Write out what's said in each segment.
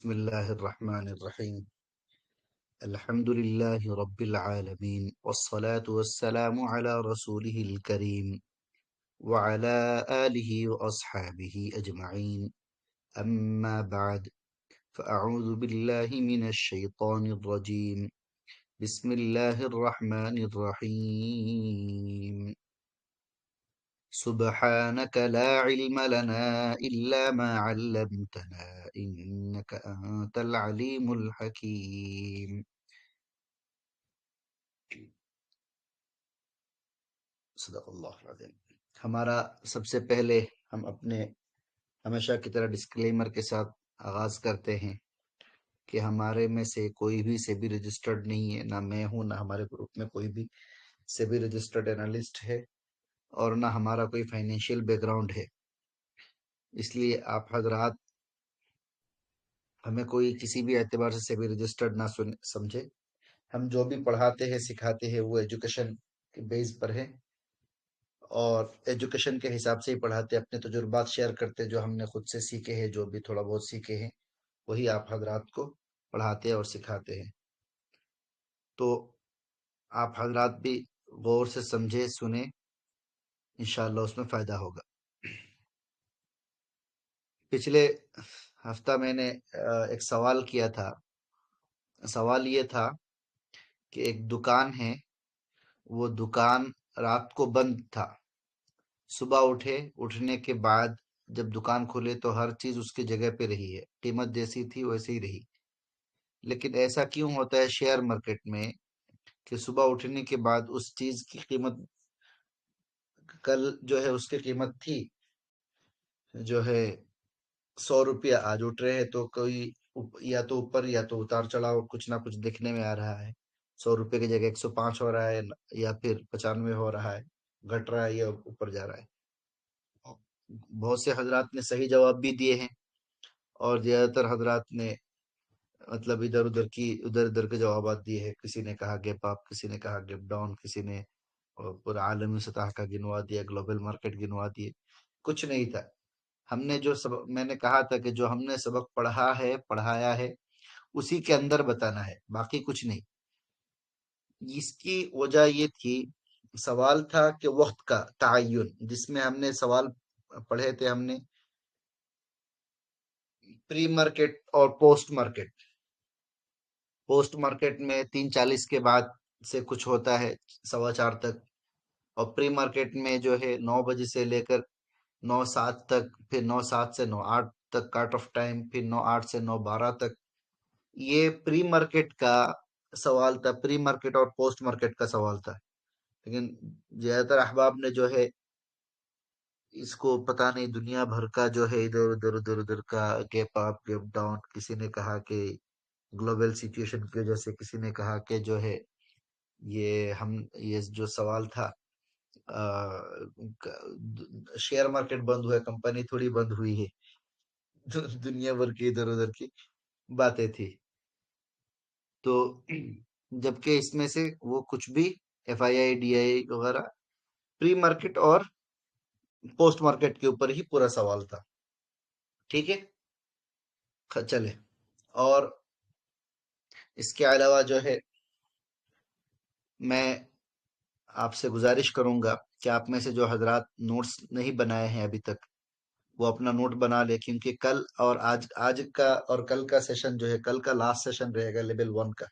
बिस्मिल्लाहिर्रहमानिर्रहीम अल्हम्दुलिल्लाहि रब्बिल आलमीन वस्सलातु वस्सलामु अला रसूलिहिल करीम व अला आलिहि व अस्हाबिहि अजमईन अम्मा बाद फ़अऊज़ु बिल्लाहि मिनश शैतानिर रजीम बिस्मिल्लाहिर रहमानिर रहीम सुब्हानक ला इल्म लना इल्ला मा अल्लमतना इन्नका अंतल अलीमुल हकीम। सदक़ल्लाहुल अज़ीम। हमारा सबसे पहले हम अपने हमेशा की तरह डिस्क्लेमर के साथ आगाज़ करते हैं कि हमारे में से कोई भी सेबी रजिस्टर्ड नहीं है, ना मैं हूँ, ना हमारे ग्रुप में कोई भी सेबी रजिस्टर्ड एनालिस्ट है और ना हमारा कोई फाइनेंशियल बैकग्राउंड है। इसलिए आप हजरात हमें कोई किसी भी एतबार से सेबी रजिस्टर्ड ना सुन समझे। हम जो भी पढ़ाते हैं सिखाते हैं वो एजुकेशन के बेस पर है और एजुकेशन के हिसाब से ही पढ़ाते हैं, अपने तजुर्बात शेयर करते हैं, जो हमने खुद से सीखे हैं, जो भी थोड़ा बहुत सीखे हैं वही आप हजरात को पढ़ाते हैं और सिखाते हैं। तो आप हजरात भी गौर से समझे सुने, इंशाअल्लाह उसमें फ़ायदा होगा। पिछले हफ्ता मैंने एक सवाल किया था। सवाल ये था कि एक दुकान है, वो दुकान रात को बंद था। सुबह उठे, उठने के बाद जब दुकान खोले तो हर चीज उसकी जगह पे रही है, कीमत जैसी थी वैसे ही रही। लेकिन ऐसा क्यों होता है शेयर मार्केट में कि सुबह उठने के बाद उस चीज की कीमत कल जो है उसकी कीमत थी जो है 100 रुपया, आज उठ रहे हैं तो कोई या तो ऊपर या तो उतार चढ़ाव कुछ ना कुछ दिखने में आ रहा है। 100 रुपये की जगह 105 हो रहा है या फिर 95 हो रहा है, घट रहा है या ऊपर जा रहा है। बहुत से हजरात ने सही जवाब भी दिए हैं और ज्यादातर हजरात ने मतलब इधर उधर के जवाब दिए हैं। किसी ने कहा गैप अप, किसी ने कहा गैप डाउन, किसी ने पूरा आलमी सतह का गिनवा दिया, ग्लोबल मार्केट गिनवा दिए। कुछ नहीं था। हमने जो सबक मैंने कहा था कि जो हमने सबक पढ़ा है पढ़ाया है उसी के अंदर बताना है, बाकी कुछ नहीं। इसकी वजह ये थी, सवाल था कि वक्त का तयन, जिसमें हमने सवाल पढ़े थे हमने प्री मार्केट और पोस्ट मार्केट। पोस्ट मार्केट में 3:40 के बाद से कुछ होता है 4:15 तक, और प्री मार्केट में जो है 9 बजे से लेकर 9:07 तक, फिर 9:07 से 9:08 तक कट ऑफ टाइम, फिर 9:08 से 9:12 तक। ये प्री मार्केट का सवाल था, प्री मार्केट और पोस्ट मार्केट का सवाल था। लेकिन ज्यादातर अहबाब ने जो है इसको पता नहीं दुनिया भर का जो है इधर उधर उधर उधर का गैप अप गैप डाउन, किसी ने कहा कि ग्लोबल सिचुएशन की वजह से, किसी ने कहा कि जो है ये जो सवाल था शेयर मार्केट बंद हुआ है, कंपनी थोड़ी बंद हुई है। दुनिया भर की इधर उधर की बातें थी। तो जबकि इसमें से वो कुछ भी FII DI वगैरह प्री मार्केट और पोस्ट मार्केट के ऊपर ही पूरा सवाल था। ठीक है, चले। और इसके अलावा जो है मैं आपसे गुजारिश करूंगा कि आप में से जो हजरात नोट्स नहीं बनाए हैं अभी तक, वो अपना नोट बना ले, क्योंकि कल और आज आज का और कल का सेशन जो है, कल का लास्ट सेशन रहेगा लेवल 1 का।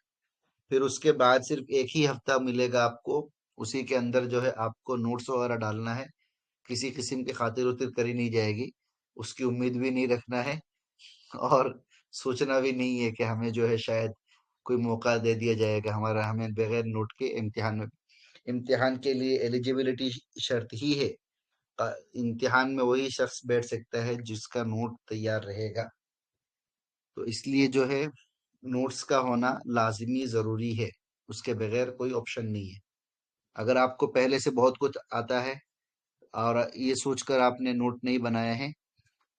फिर उसके बाद सिर्फ एक ही हफ्ता मिलेगा आपको, उसी के अंदर जो है आपको नोट्स वगैरह डालना है। किसी किस्म की खातिर उतिर करी नहीं जाएगी, उसकी उम्मीद भी नहीं रखना है और सोचना भी नहीं है कि हमें जो है शायद कोई मौका दे दिया जाएगा हमारा, हमें बगैर नोट के इम्तिहान में। इम्तिहान के लिए एलिजिबिलिटी शर्त ही है। इम्तिहान में वही शख्स बैठ सकता है जिसका नोट तैयार रहेगा। तो इसलिए जो है नोट्स का होना लाजमी ज़रूरी है, उसके बगैर कोई ऑप्शन नहीं है। अगर आपको पहले से बहुत कुछ आता है और ये सोचकर आपने नोट नहीं बनाया है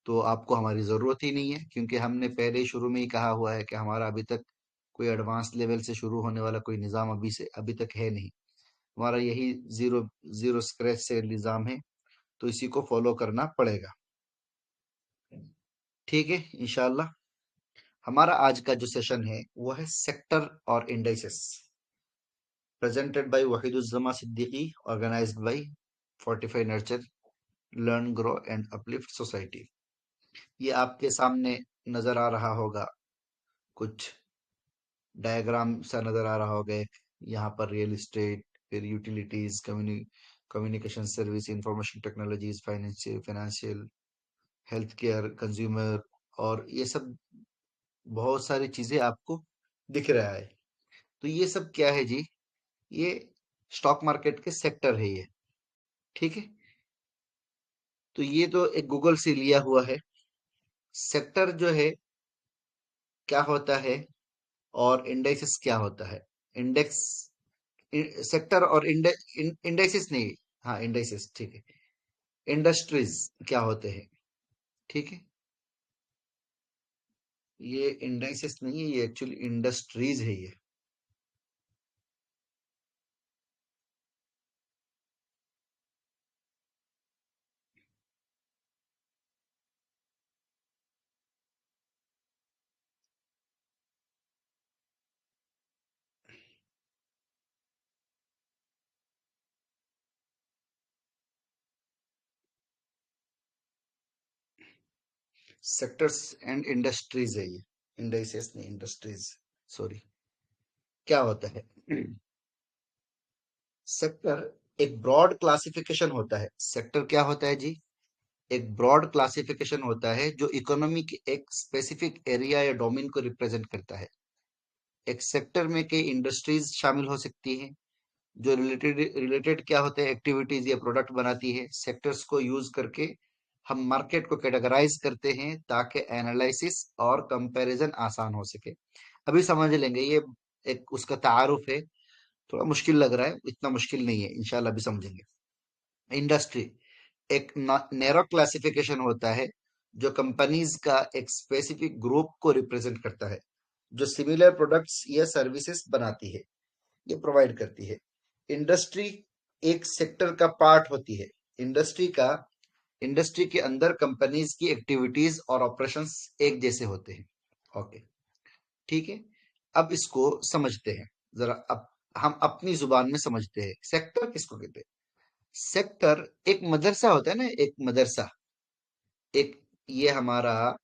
तो आपको हमारी ज़रूरत ही नहीं है, क्योंकि हमने पहले ही शुरू में ही कहा हुआ है कि हमारा अभी तक कोई एडवांस लेवल से शुरू होने वाला कोई निज़ाम अभी तक है नहीं। हमारा यही ज़ीरो ज़ीरो स्क्रैच से निज़ाम है, तो इसी को फॉलो करना पड़ेगा। ठीक है इंशाल्लाह। हमारा आज का जो सेशन है वो है सेक्टर और indices, presented by Waheeduzzaman Siddiqui, organised by fortify nurture learn grow and uplift society. ये आपके सामने नजर आ रहा होगा, कुछ डायग्राम सा नजर आ रहा होगा। यहाँ पर रियल एस्टेट, फिर utilities, communication service, information technologies, financial, health care, consumer, और ये सब बहुत सारी चीजें आपको दिख रहा है। तो ये सब क्या है जी? ये स्टॉक मार्केट के सेक्टर है ये। ठीक है, तो ये तो एक गूगल से लिया हुआ है। सेक्टर जो है क्या होता है और इंडेक्सेस क्या होता है? इंडेक्स, सेक्टर और इंडेक्सेस नहीं, हाँ इंडेक्सेस ठीक है। इंडस्ट्रीज क्या होते हैं? ठीक है, ये इंडेक्सेस नहीं है, ये एक्चुअली इंडस्ट्रीज है ये। सेक्टर्स एंड इंडस्ट्रीज है ये, इंडेक्सेस नहीं, इंडस्ट्रीज, सॉरी। क्या होता है सेक्टर? एक ब्रॉड क्लासिफिकेशन होता है। सेक्टर क्या होता है जी? एक ब्रॉड क्लासिफिकेशन होता है जो इकोनॉमी के एक स्पेसिफिक एरिया या डोमेन को रिप्रेजेंट करता है। एक सेक्टर में कई इंडस्ट्रीज शामिल हो सकती हैं जो रिलेटेड रिलेटेड क्या होते हैं, एक्टिविटीज या प्रोडक्ट बनाती है। सेक्टर्स को यूज करके हम मार्केट को कैटेगराइज करते हैं ताकि एनालिसिस और कंपैरिजन आसान हो सके। अभी समझ लेंगे, ये एक उसका तारुफ है। थोड़ा मुश्किल लग रहा है, इतना मुश्किल नहीं है, इंशाल्लाह अभी समझेंगे। इंडस्ट्री एक नैरो क्लासिफिकेशन होता है जो कंपनीज का एक स्पेसिफिक ग्रुप को रिप्रेजेंट करता है जो सिमिलर प्रोडक्ट्स या सर्विसेज बनाती है, ये प्रोवाइड करती है। इंडस्ट्री एक सेक्टर का पार्ट होती है। इंडस्ट्री के अंदर कंपनीज की एक्टिविटीज और ऑपरेशंस एक जैसे होते हैं। ओके, ठीक है। अब इसको समझते हैं जरा। अब हम अपनी जुबान में समझते हैं सेक्टर किसको कहते हैं। सेक्टर एक मदरसा होता है ना, एक मदरसा, एक, ये हमारा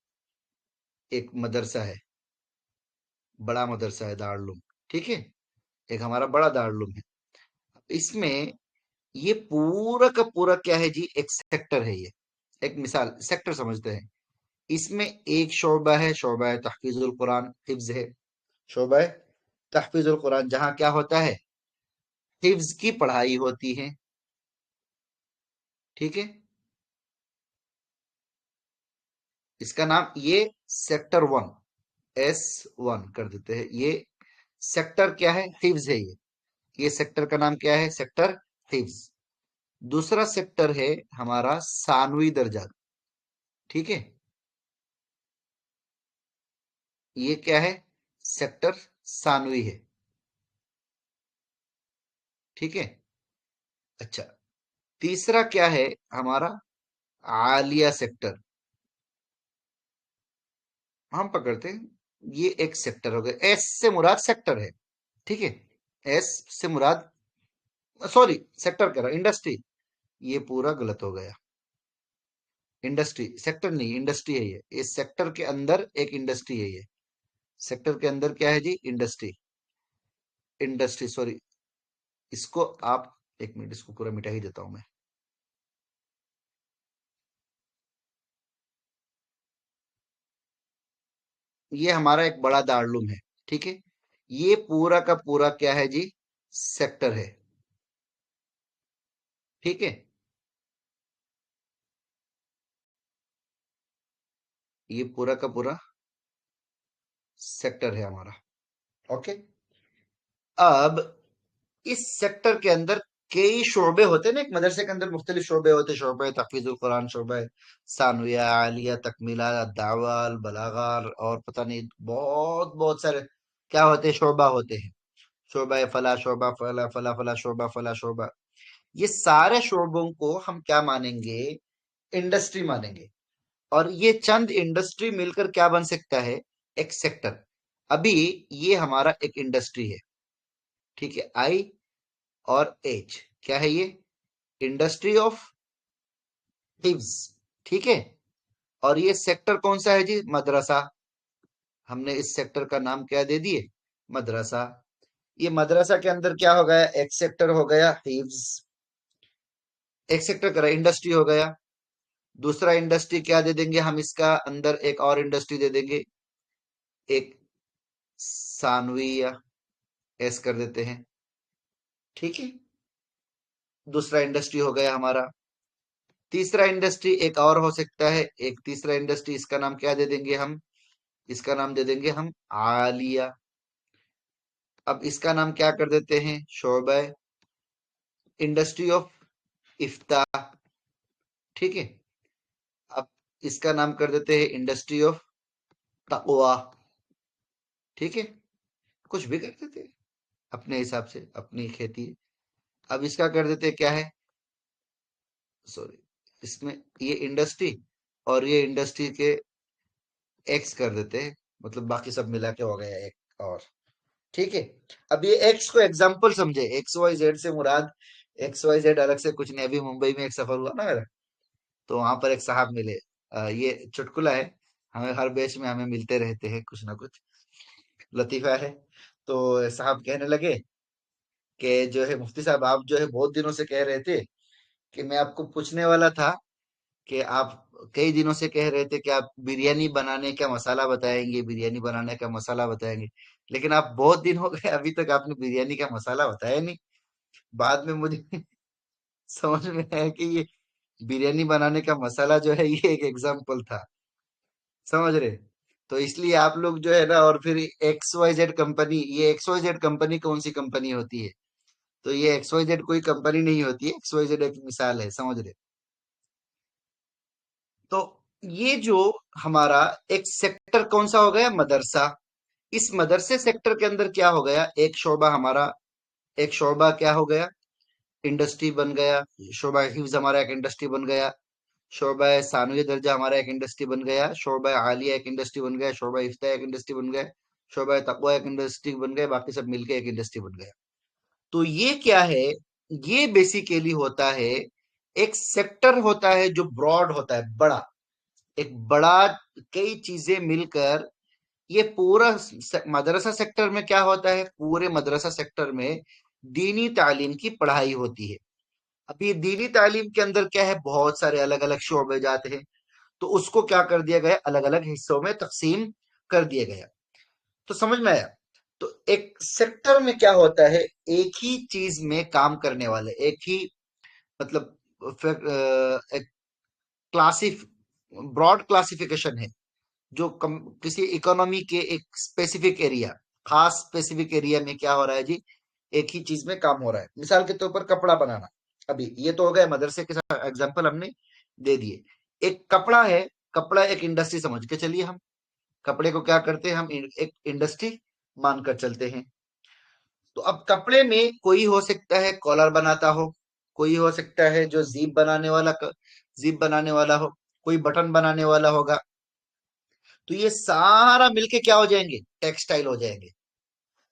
एक मदरसा है, बड़ा मदरसा है, दारुल। ठीक है, एक हमारा बड़ा दारुल है। इसमें ये पूरा का पूरा क्या है जी? एक सेक्टर है ये। एक मिसाल सेक्टर समझते हैं। इसमें एक शोबा है, शोबा है तहफीजुल कुरान, हिफ्ज है। शोबा है तहफीजुल कुरान, जहां क्या होता है? हिफ्ज की पढ़ाई होती है। ठीक है, इसका नाम ये सेक्टर वन, S1 कर देते हैं। ये सेक्टर क्या है? हिफ्ज है ये सेक्टर का नाम क्या है? सेक्टर हिफ्ज। दूसरा सेक्टर है हमारा सानवी दर्जा। ठीक है, ये क्या है? सेक्टर सानवी है। ठीक है, अच्छा। तीसरा क्या है हमारा? आलिया सेक्टर। हम पकड़ते हैं ये एक सेक्टर हो गया। एस से मुराद सेक्टर है। ठीक है, एस से मुराद, सॉरी सेक्टर कह रहा, इंडस्ट्री। ये पूरा गलत हो गया। इंडस्ट्री सेक्टर नहीं, इंडस्ट्री है ये सेक्टर के अंदर एक इंडस्ट्री है ये। सेक्टर के अंदर क्या है जी? इंडस्ट्री। Industry, sorry. इसको आप, एक मिनट, इसको पूरा मिटा ही देता हूं मैं। ये हमारा एक बड़ा दारुल है। ठीक है, ये पूरा का पूरा क्या है जी? सेक्टर है। ठीक है, ये पूरा का पूरा सेक्टर है हमारा। ओके, अब इस सेक्टर के अंदर कई शोबे होते हैं ना। एक मदरसे के अंदर मुख्तलिफ शोबे होते हैं। शोबे तहफीजुल कुरान, शोबे सानविया, आलिया, तकमीला, दावल, बलागार, और पता नहीं बहुत बहुत सारे क्या होते हैं, शोबा होते हैं। शोबा फला, शोबा फला, फला फला शोबा, फला शोबा। ये सारे शोबों को हम क्या मानेंगे? इंडस्ट्री मानेंगे। और ये चंद इंडस्ट्री मिलकर क्या बन सकता है? एक सेक्टर। अभी ये हमारा एक इंडस्ट्री है, ठीक है। आई और एच क्या है ये? इंडस्ट्री ऑफ हिव्स, ठीक है। और ये सेक्टर कौन सा है जी? मदरसा। हमने इस सेक्टर का नाम क्या दे दिए? मदरसा। ये मदरसा के अंदर क्या हो गया? एक सेक्टर हो गया हिव्स, एक सेक्टर करा इंडस्ट्री हो गया। दूसरा इंडस्ट्री क्या दे देंगे हम इसका अंदर? एक और इंडस्ट्री दे देंगे, एक सानविया, एस कर देते हैं, ठीक है। दूसरा इंडस्ट्री हो गया हमारा। तीसरा इंडस्ट्री एक और हो सकता है, एक तीसरा इंडस्ट्री, इसका नाम क्या दे देंगे हम? इसका नाम दे देंगे हम आलिया। अब इसका नाम क्या कर देते हैं? शोबा, इंडस्ट्री ऑफ इफ्ता, ठीक है। अब इसका नाम कर देते हैं इंडस्ट्री ऑफ तकवा, ठीक है। कुछ भी कर देते हैं अपने हिसाब से, अपनी खेती है। अब इसका कर देते हैं क्या है? सॉरी, इसमें ये इंडस्ट्री और ये इंडस्ट्री के एक्स कर देते हैं, मतलब बाकी सब मिला के हो गया एक और, ठीक है। अब ये एक्स को एग्जाम्पल समझे, एक्स वाई जेड से मुराद एक्स वाई जेड अलग से कुछ नहीं। अभी मुंबई में एक सफर हुआ ना मेरा, तो वहां पर एक साहब मिले। ये चुटकुला है, हमें हर बैच में हमें मिलते रहते हैं कुछ ना कुछ, लतीफा है। तो साहब कहने लगे कि जो है मुफ्ती साहब, आप जो है बहुत दिनों से कह रहे थे कि मैं आपको पूछने वाला था कि आप कई दिनों से कह रहे थे कि आप बिरयानी बनाने का मसाला बताएंगे, बिरयानी बनाने का मसाला बताएंगे, लेकिन आप बहुत दिन हो गए अभी तक आपने बिरयानी का मसाला बताया नहीं। बाद में मुझे समझ में आया कि ये बिरयानी बनाने का मसाला जो है ये एक एग्जाम्पल था, समझ रहे? तो इसलिए आप लोग जो है ना, और फिर एक्स वाई जेड कंपनी, ये एक्स वाई जेड कंपनी कौन सी कंपनी होती है? तो ये एक्स वाई जेड कोई कंपनी नहीं होती है, एक्स वाई जेड एक मिसाल है, समझ रहे? तो ये जो हमारा एक सेक्टर कौन सा हो गया? मदरसा। इस मदरसे सेक्टर के अंदर क्या हो गया? एक शोबा हमारा, एक शोबा क्या हो गया? इंडस्ट्री बन गया। शोबा हिफ्ज हमारा एक इंडस्ट्री बन गया। शोबा सानवी दर्जा हमारा एक इंडस्ट्री बन गया। शोबा आलिया एक इंडस्ट्री बन गया। शोबा इफ्ता एक इंडस्ट्री बन गया। शोबा तकवा एक इंडस्ट्री बन गया। बाकी सब मिलके एक इंडस्ट्री बन गया। तो ये क्या है? ये बेसिकली होता है, एक सेक्टर होता है जो ब्रॉड होता है, बड़ा, एक बड़ा, कई चीजें मिलकर ये पूरा मदरसा सेक्टर में क्या होता है? पूरे मदरसा सेक्टर में दीनी तालीम की पढ़ाई होती है। अब ये दीनी तालीम के अंदर क्या है? बहुत सारे अलग अलग शोबे जाते हैं, तो उसको क्या कर दिया गया? अलग अलग हिस्सों में तकसीम कर दिया गया। तो समझ में आया? तो एक सेक्टर में क्या होता है? एक ही चीज में काम करने वाले, एक ही, मतलब एक क्लासिफ ब्रॉड क्लासिफिकेशन है, जो किसी इकोनॉमी के एक स्पेसिफिक एरिया, खास स्पेसिफिक एरिया में क्या हो रहा है जी? एक ही चीज में काम हो रहा है। मिसाल के तौर पर कपड़ा बनाना, अभी ये तो हो गया मदरसे के साथ एग्जांपल हमने दे दिए। एक कपड़ा है, कपड़ा एक इंडस्ट्री समझ के चलिए, हम कपड़े को क्या करते हैं? हम एक इंडस्ट्री मानकर चलते हैं। तो अब कपड़े में कोई हो सकता है कॉलर बनाता हो, कोई हो सकता है जो जीप बनाने वाला हो, कोई बटन बनाने वाला होगा। तो ये सारा मिलके क्या हो जाएंगे? टेक्सटाइल हो जाएंगे,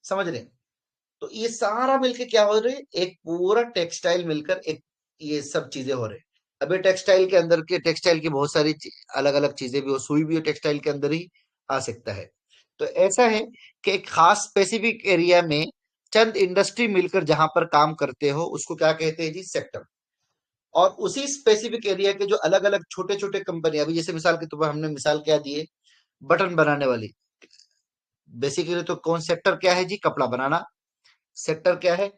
समझ रहे हैं? तो ये सारा मिलके क्या हो रहे हैं? एक पूरा टेक्सटाइल मिलकर एक, ये सब चीजें हो रहे हैं। अभी टेक्सटाइल के अंदर के, टेक्सटाइल की बहुत सारी अलग अलग चीजें भी हो, सुई भी हो टेक्सटाइल के अंदर ही आ सकता है। तो ऐसा है कि एक खास स्पेसिफिक एरिया में चंद इंडस्ट्री मिलकर जहां पर काम करते हो, उसको क्या कहते हैं जी? सेक्टर। और उसी स्पेसिफिक एरिया के जो अलग अलग छोटे छोटे कंपनी, अभी जैसे मिसाल के तौर पर हमने मिसाल क्या दिए? बटन बनाने वाली। बेसिकली तो कौन सेक्टर क्या है जी? कपड़ा बनाना। सेक्टर क्या है?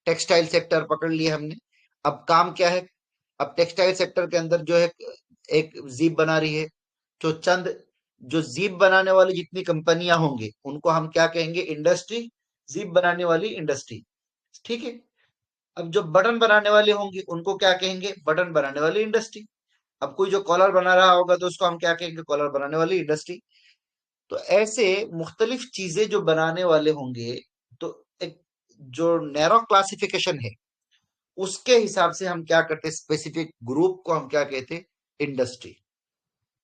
टेक्सटाइल सेक्टर पकड़ लिया हमने। अब काम क्या है? अब टेक्सटाइल सेक्टर के अंदर जो है एक जीप बना रही है, जो चंद, जो जीप बनाने वाली जितनी कंपनियां होंगी उनको हम क्या कहेंगे? इंडस्ट्री। जीप बनाने वाली इंडस्ट्री, ठीक है। अब जो बटन बनाने वाले होंगे उनको क्या कहेंगे? बटन बनाने वाली इंडस्ट्री। अब कोई जो कॉलर बना रहा होगा तो उसको हम क्या कहेंगे? कॉलर बनाने वाली इंडस्ट्री। तो ऐसे मुख्तलिफ चीजें जो बनाने वाले होंगे, तो एक जो नैरो क्लासिफिकेशन है, उसके हिसाब से हम क्या करते हैं? स्पेसिफिक ग्रुप को हम क्या कहते हैं? इंडस्ट्री।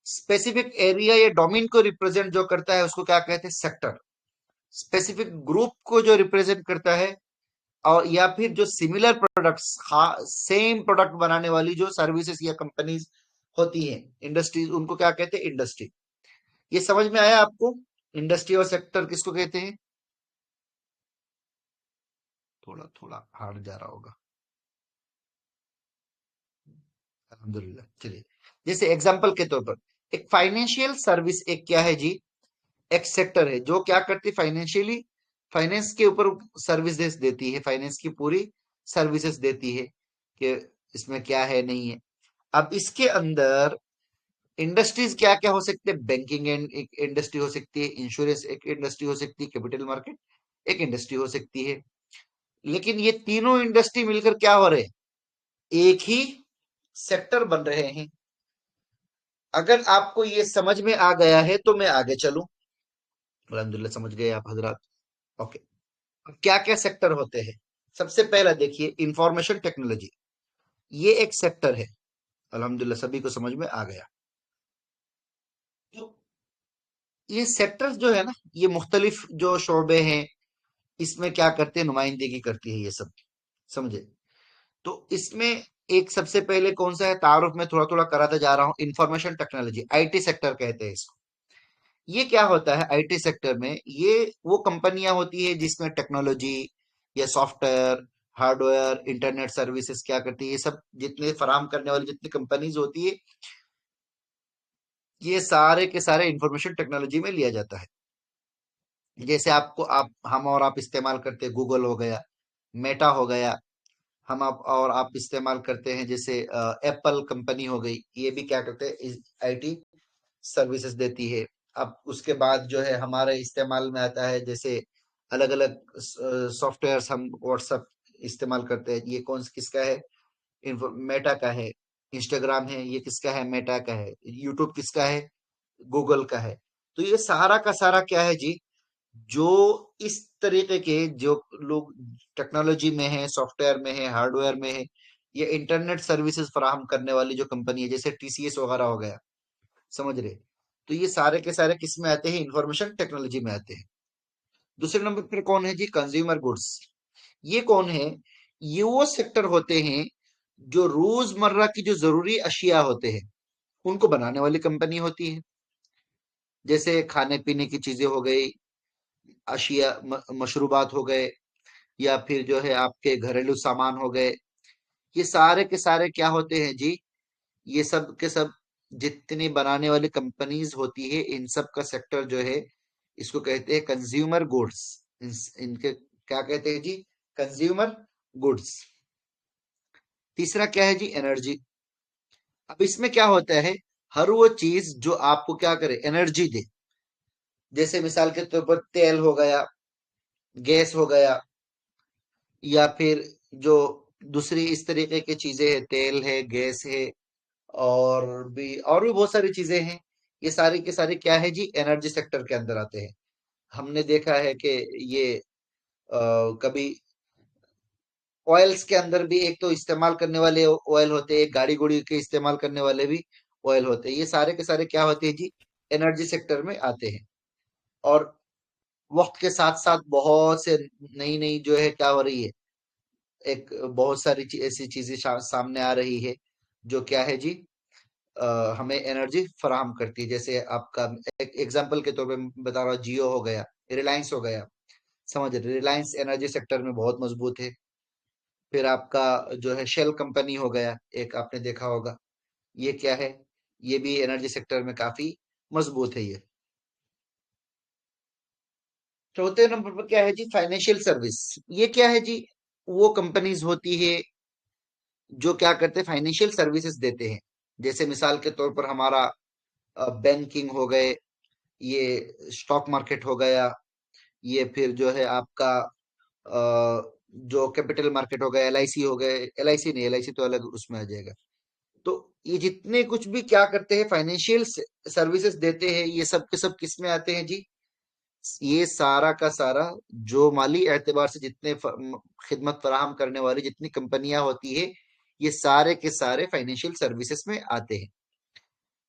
स्पेसिफिक एरिया या डोमेन को रिप्रेजेंट जो करता है उसको क्या कहते हैं? सेक्टर। स्पेसिफिक ग्रुप को जो रिप्रेजेंट करता है, और या फिर जो सिमिलर प्रोडक्ट्स, सेम प्रोडक्ट बनाने वाली जो सर्विसेज या कंपनीज होती हैं, इंडस्ट्रीज, उनको क्या कहते हैं? इंडस्ट्री। ये समझ में आया आपको? इंडस्ट्री और सेक्टर किसको कहते हैं? थोड़ा थोड़ा हार्ड जा रहा होगा। अल्हम्दुलिल्लाह, चलिए। जैसे एग्जांपल के तौर पर, एक फाइनेंशियल सर्विस एक क्या है जी? एक सेक्टर है जो क्या करती है? फाइनेंशियली, फाइनेंस के ऊपर सर्विसेज देती है, फाइनेंस की पूरी सर्विसेज देती है कि इसमें क्या है नहीं है। अब इसके अंदर इंडस्ट्रीज क्या क्या हो सकते हैं? बैंकिंग एंड एक इंडस्ट्री हो सकती है, इंश्योरेंस एक इंडस्ट्री हो सकती है, कैपिटल मार्केट एक इंडस्ट्री हो सकती है। लेकिन ये तीनों इंडस्ट्री मिलकर क्या हो रहे हैं? एक ही सेक्टर बन रहे हैं। अगर आपको ये समझ में आ गया है तो मैं आगे चलूं। अल्हम्दुलिल्लाह, समझ गए आप हजरात? ओके। अब क्या क्या सेक्टर होते हैं? सबसे पहला देखिए, इंफॉर्मेशन टेक्नोलॉजी, ये एक सेक्टर है। अल्हम्दुलिल्लाह, सभी को समझ में आ गया। तो ये सेक्टर्स जो है ना, ये मुख्तलिफ जो शोबे हैं, इसमें क्या करते हैं? नुमाइंदगी करती है ये सब। समझे? तो इसमें एक सबसे पहले कौन सा है? तारुफ में थोड़ा थोड़ा कराता जा रहा हूँ। इंफॉर्मेशन टेक्नोलॉजी, आईटी सेक्टर कहते हैं इसको। ये क्या होता है आईटी सेक्टर में? ये वो कंपनियां होती है जिसमें टेक्नोलॉजी या सॉफ्टवेयर, हार्डवेयर, इंटरनेट सर्विसेज क्या करती है, ये सब जितने फराहम करने वाली जितनी कंपनीज होती है, ये सारे के सारे इंफॉर्मेशन टेक्नोलॉजी में लिया जाता है। जैसे आपको आप हम और आप इस्तेमाल करते हैं, गूगल हो गया, मेटा हो गया। हम आप और आप इस्तेमाल करते हैं, जैसे एप्पल कंपनी हो गई, ये भी क्या करते हैं? आईटी सर्विसेज देती है। अब उसके बाद जो है हमारे इस्तेमाल में आता है, जैसे अलग अलग सॉफ्टवेयर, हम व्हाट्सएप इस्तेमाल करते हैं, ये कौन किसका है? मेटा का है। इंस्टाग्राम है, ये किसका है? मेटा का है। यूट्यूब किसका है? गूगल का है। तो ये सारा का सारा क्या है जी? जो इस तरीके के जो लोग टेक्नोलॉजी में है, सॉफ्टवेयर में है, हार्डवेयर में है, ये इंटरनेट सर्विसेज फराहम करने वाली जो कंपनी है, जैसे टीसीएस वगैरह हो गया, समझ रहे? तो ये सारे के सारे किस में आते हैं? इंफॉर्मेशन टेक्नोलॉजी में आते हैं। दूसरे नंबर पर कौन है जी? Consumer goods. ये कौन है? ये वो सेक्टर होते हैं जो रोजमर्रा की जो जरूरी अशिया होते हैं, उनको बनाने वाली कंपनी होती है। जैसे खाने पीने की चीजें हो गई, अशिया, मशरूबात हो गए, या फिर जो है आपके घरेलू सामान हो गए। ये सारे के सारे क्या होते हैं जी? ये सब के सब जितनी बनाने वाली कंपनीज होती है, इन सब का सेक्टर जो है, इसको कहते हैं कंज्यूमर गुड्स। इनके क्या कहते हैं जी? Consumer goods. तीसरा क्या है जी? एनर्जी। अब इसमें क्या होता है? हर वो चीज जो आपको क्या करे? एनर्जी दे। जैसे मिसाल के तौर पर तेल हो गया, गैस हो गया, या फिर जो दूसरी इस तरीके की चीजें हैं, तेल है, गैस है, और भी बहुत सारी चीजें हैं। ये सारी के सारे क्या है जी? एनर्जी सेक्टर के अंदर आते हैं। हमने देखा है कि ये कभी ऑयल्स के अंदर भी एक तो इस्तेमाल करने वाले ऑयल होते हैं, एक गाड़ी गुड़ी के इस्तेमाल करने वाले भी ऑयल होते हैं। ये सारे के सारे क्या होते हैं जी? एनर्जी सेक्टर में आते हैं। और वक्त के साथ साथ बहुत से नई नई जो है क्या हो रही है, एक बहुत सारी ऐसी चीजें सामने आ रही है जो क्या है जी? हमें एनर्जी फराहम करती है। जैसे आपका एक एग्जांपल के तौर पे मैं बता रहा हूँ, जियो हो गया, रिलायंस हो गया। समझ रहे? रिलायंस एनर्जी सेक्टर में बहुत मजबूत है। फिर आपका जो है शेल कंपनी हो गया, एक आपने देखा होगा, ये क्या है? ये भी एनर्जी सेक्टर में काफी मजबूत है ये। चौथे नंबर पर क्या है जी? Financial service. ये क्या है जी? वो कंपनीज होती है जो क्या करते हैं? फाइनेंशियल सर्विसेज देते हैं। जैसे मिसाल के तौर पर हमारा बैंकिंग हो गए, ये स्टॉक मार्केट हो गया, ये फिर जो है आपका जो कैपिटल मार्केट हो गया, एलआईसी हो गए, एलआईसी नहीं, एलआईसी तो अलग उसमें आ जाएगा। तो ये जितने कुछ भी क्या करते हैं? फाइनेंशियल सर्विसेज देते हैं, ये सब के सब किस में आते हैं जी? ये सारा का सारा जो माली एतबार से जितने खिदमत फराहम करने वाली जितनी कंपनियां होती है, ये सारे के सारे फाइनेंशियल सर्विसेज में आते हैं।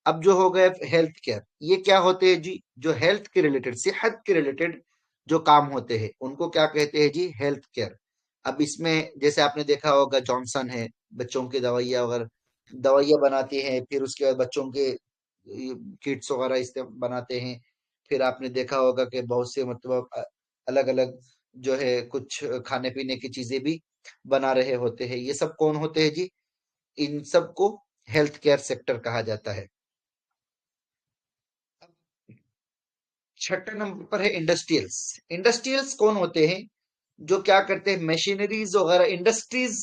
अब जो हो गए हेल्थ केयर, ये क्या होते हैं जी? जो हेल्थ के रिलेटेड, सेहत के रिलेटेड जो काम होते हैं उनको क्या कहते हैं जी? Health care. अब इसमें जैसे आपने देखा होगा, जॉनसन है, बच्चों की दवाइयाँ वगैरह, दवाइयाँ बनाती हैं, फिर उसके बाद बच्चों के किट्स वगैरह इस्ते बनाते हैं। फिर आपने देखा होगा कि बहुत से मतलब अलग अलग जो है कुछ खाने पीने की चीजें भी बना रहे होते हैं। ये सब कौन होते हैं जी? इन सब को हेल्थ केयर सेक्टर कहा जाता है। छठे नंबर पर है इंडस्ट्रियल्स। इंडस्ट्रियल्स कौन होते हैं? जो क्या करते हैं, मशीनरीज वगैरह, इंडस्ट्रीज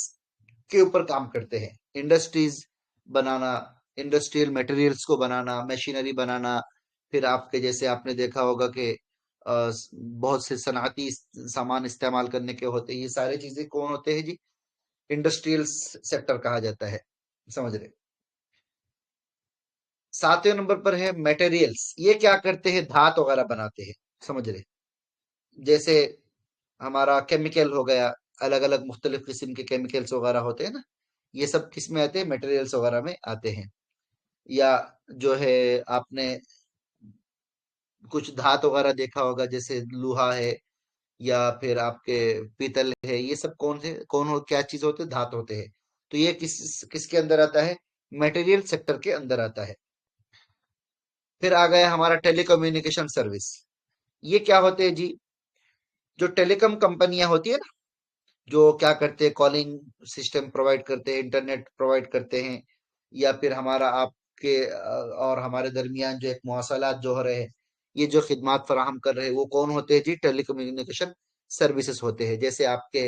के ऊपर काम करते हैं। इंडस्ट्रीज बनाना, इंडस्ट्रियल मटेरियल्स को बनाना, मशीनरी बनाना। फिर आपके जैसे आपने देखा होगा कि बहुत से सनाती सामान इस्तेमाल करने के होते हैं। ये सारी चीजें कौन होते हैं जी? इंडस्ट्रियल सेक्टर कहा जाता है। समझ रहे? सातवें नंबर पर है मटेरियल्स। ये क्या करते हैं? धात वगैरह बनाते हैं। समझ रहे? जैसे हमारा केमिकल हो गया, अलग अलग मुख्तलिफ किस्म के केमिकल्स वगैरह होते हैं ना, ये सब किस में आते हैं? मटेरियल्स वगैरह में आते हैं। या जो है आपने कुछ धात वगैरह देखा होगा, जैसे लोहा है या फिर आपके पीतल है, ये सब क्या चीज होते हैं? धात होते हैं। तो ये किसके अंदर आता है? मटेरियल सेक्टर के अंदर आता है। फिर आ गया हमारा टेलीकम्युनिकेशन सर्विस। ये क्या होते हैं जी? जो टेलीकॉम कंपनियां होती है ना, जो क्या करते हैं, कॉलिंग सिस्टम प्रोवाइड करते हैं, इंटरनेट प्रोवाइड करते हैं, या फिर हमारा आपके और हमारे दरमियान जो एक मवासलात जो हो रहे हैं, ये जो खिदमात फराहम कर रहे हैं, वो कौन होते हैं जी? टेलीकम्युनिकेशन सर्विसेज होते हैं। जैसे आपके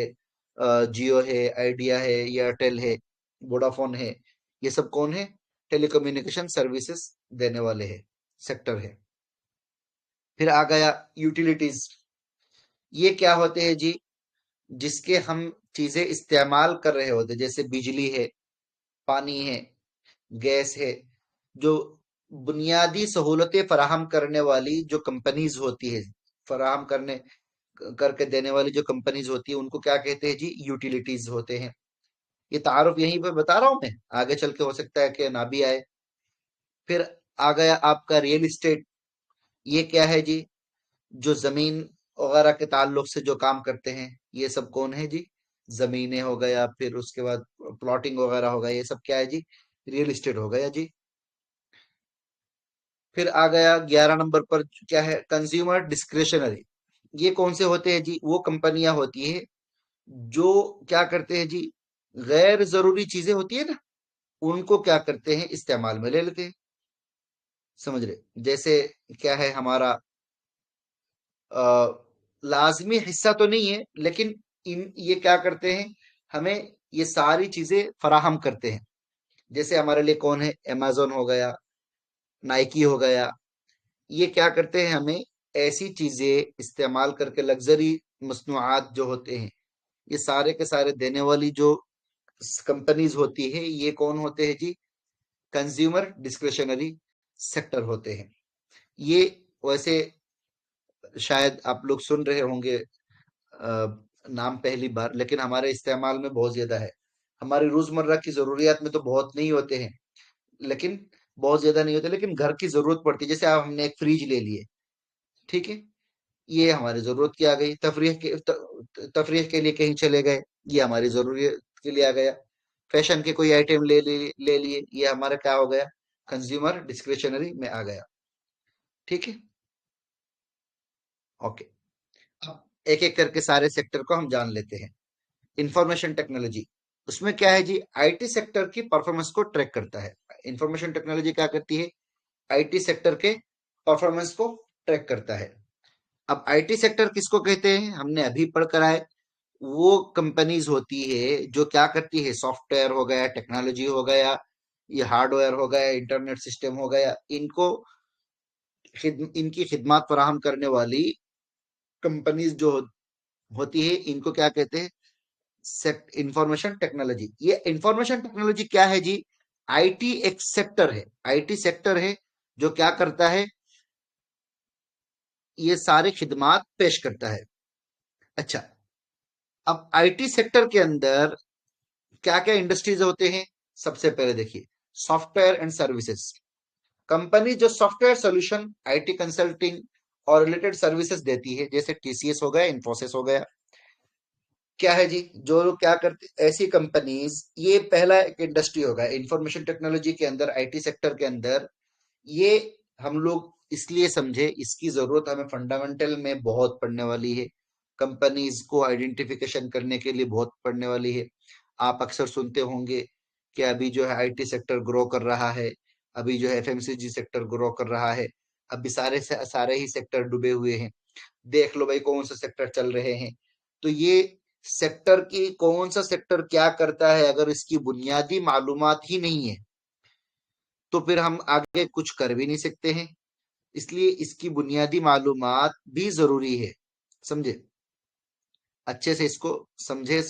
जियो है, आइडिया है, एयरटेल है, वोडाफोन है, ये सब कौन है? टेलीकम्युनिकेशन सर्विसेज देने वाले हैं, सेक्टर है। फिर आ गया यूटिलिटीज। ये क्या होते हैं जी? जिसके हम चीजें इस्तेमाल कर रहे होते हैं, जैसे बिजली है, पानी है, गैस है। जो बुनियादी सहूलतें फराहम करने वाली जो कंपनीज होती है, फराहम करने करके देने वाली जो कंपनीज होती है, उनको क्या कहते हैं जी? यूटिलिटीज होते हैं। ये तारुफ यहीं पे बता रहा हूं मैं, आगे चल के हो सकता है कि ना भी आए। फिर आ गया आपका रियल इस्टेट। ये क्या है जी? जो जमीन वगैरह के ताल्लुक से जो काम करते हैं, ये सब कौन है जी? जमीनें हो गया, फिर उसके बाद प्लॉटिंग वगैरह हो गया, ये सब क्या है जी? रियल इस्टेट हो गया जी। फिर आ गया 11 नंबर पर, क्या है? Consumer discretionary. ये कौन से होते हैं जी? वो कंपनियां होती है जो क्या करते हैं जी? गैर जरूरी चीजें होती है ना, उनको क्या करते हैं? इस्तेमाल में ले लेते हैं। समझ रहे? जैसे क्या है हमारा अ, लाजमी हिस्सा तो नहीं है, लेकिन ये क्या करते हैं? हमें ये सारी चीजें फराहम करते हैं। जैसे हमारे लिए कौन है? अमेजोन हो गया, नाइकी हो गया। ये क्या करते हैं? हमें ऐसी चीजें इस्तेमाल करके, लग्जरी मसनूआत जो होते हैं, ये सारे के सारे देने वाली जो कंपनीज होती है, ये कौन होते हैं जी? कंज्यूमर डिस्क्रिशनरी सेक्टर होते हैं। ये वैसे शायद आप लोग सुन रहे होंगे नाम पहली बार, लेकिन हमारे इस्तेमाल में बहुत ज्यादा है। हमारी रोजमर्रा की जरूरियात में तो बहुत नहीं होते हैं, लेकिन बहुत ज्यादा नहीं होते, लेकिन घर की जरूरत पड़ती है। जैसे आप हमने एक फ्रिज ले लिए, ठीक है, ये हमारी जरूरत की आ गई। तफरीह के लिए कहीं चले गए, ये हमारी जरूरत के लिए आ गया। फैशन के कोई आइटम ले लिए, ये हमारा क्या हो गया? कंज्यूमर डिस्क्रिशनरी में आ गया। ठीक है, ओके। अब एक एक करके सारे सेक्टर को हम जान लेते हैं। इंफॉर्मेशन टेक्नोलॉजी, उसमें क्या है जी? आईटी सेक्टर की परफॉर्मेंस को ट्रैक करता है। इंफॉर्मेशन टेक्नोलॉजी क्या करती है? आईटी सेक्टर के परफॉर्मेंस को ट्रैक करता है। अब आईटी सेक्टर किसको कहते हैं? हमने अभी पढ़ कर आए। वो कंपनीज होती है जो क्या करती है? सॉफ्टवेयर हो गया, टेक्नोलॉजी हो गया, ये हार्डवेयर हो गया, इंटरनेट सिस्टम हो गया, इनकी खिदमत फराहम करने वाली कंपनीज जो होती है, इनको क्या कहते हैं? Information technology. ये इंफॉर्मेशन टेक्नोलॉजी क्या है जी? आईटी एक सेक्टर है, आईटी सेक्टर है जो क्या करता है? ये सारे खिदमात पेश करता है। अच्छा, अब आईटी सेक्टर के अंदर क्या क्या इंडस्ट्रीज होते हैं? सबसे पहले देखिए, सॉफ्टवेयर एंड सर्विसेज। कंपनी जो सॉफ्टवेयर सोल्यूशन, आईटी कंसल्टिंग और रिलेटेड सर्विसेज देती है, जैसे टीसीएस हो गया, इन्फोसिस हो गया, क्या है जी, जो लोग क्या करते, ऐसी कंपनीज, ये पहला एक इंडस्ट्री होगा इंफॉर्मेशन टेक्नोलॉजी के अंदर, आईटी सेक्टर के अंदर। ये हम लोग इसलिए समझे, इसकी जरूरत हमें फंडामेंटल में बहुत पड़ने वाली है, कंपनीज को आइडेंटिफिकेशन करने के लिए बहुत पड़ने वाली है। आप अक्सर सुनते होंगे कि अभी जो है आईटी सेक्टर ग्रो कर रहा है, अभी जो है एफएमसीजी सेक्टर ग्रो कर रहा है, अभी सारे से सारे ही सेक्टर डूबे हुए हैं। देख लो भाई कौन सा सेक्टर चल रहे हैं। तो ये सेक्टर की, कौन सा सेक्टर क्या करता है, अगर इसकी बुनियादी मालूमात ही नहीं है तो फिर हम आगे कुछ कर भी नहीं सकते हैं। इसलिए इसकी बुनियादी मालूमात भी जरूरी है, समझे, अच्छे से इसको समझे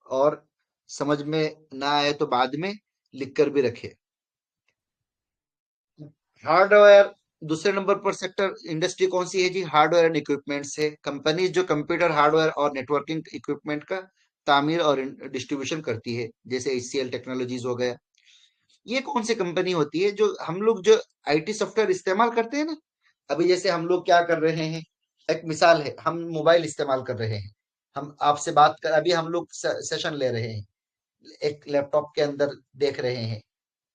और समझ में ना आए तो बाद में लिख कर भी रखे। हार्डवेयर, दूसरे नंबर पर सेक्टर इंडस्ट्री कौन सी है जी, हार्डवेयर एंड इक्विपमेंट्स है। कंपनीज जो कंप्यूटर हार्डवेयर और नेटवर्किंग इक्विपमेंट का तामीर और डिस्ट्रीब्यूशन करती है, जैसे एचसीएल टेक्नोलॉजीज हो गया। ये कौन सी कंपनी होती है, जो हम लोग जो आईटी सॉफ्टवेयर इस्तेमाल करते हैं ना, अभी जैसे हम लोग क्या कर रहे हैं, एक मिसाल है, हम मोबाइल इस्तेमाल कर रहे हैं, हम आपसे बात कर, अभी हम लोग सेशन ले रहे हैं, एक लैपटॉप के अंदर देख रहे हैं।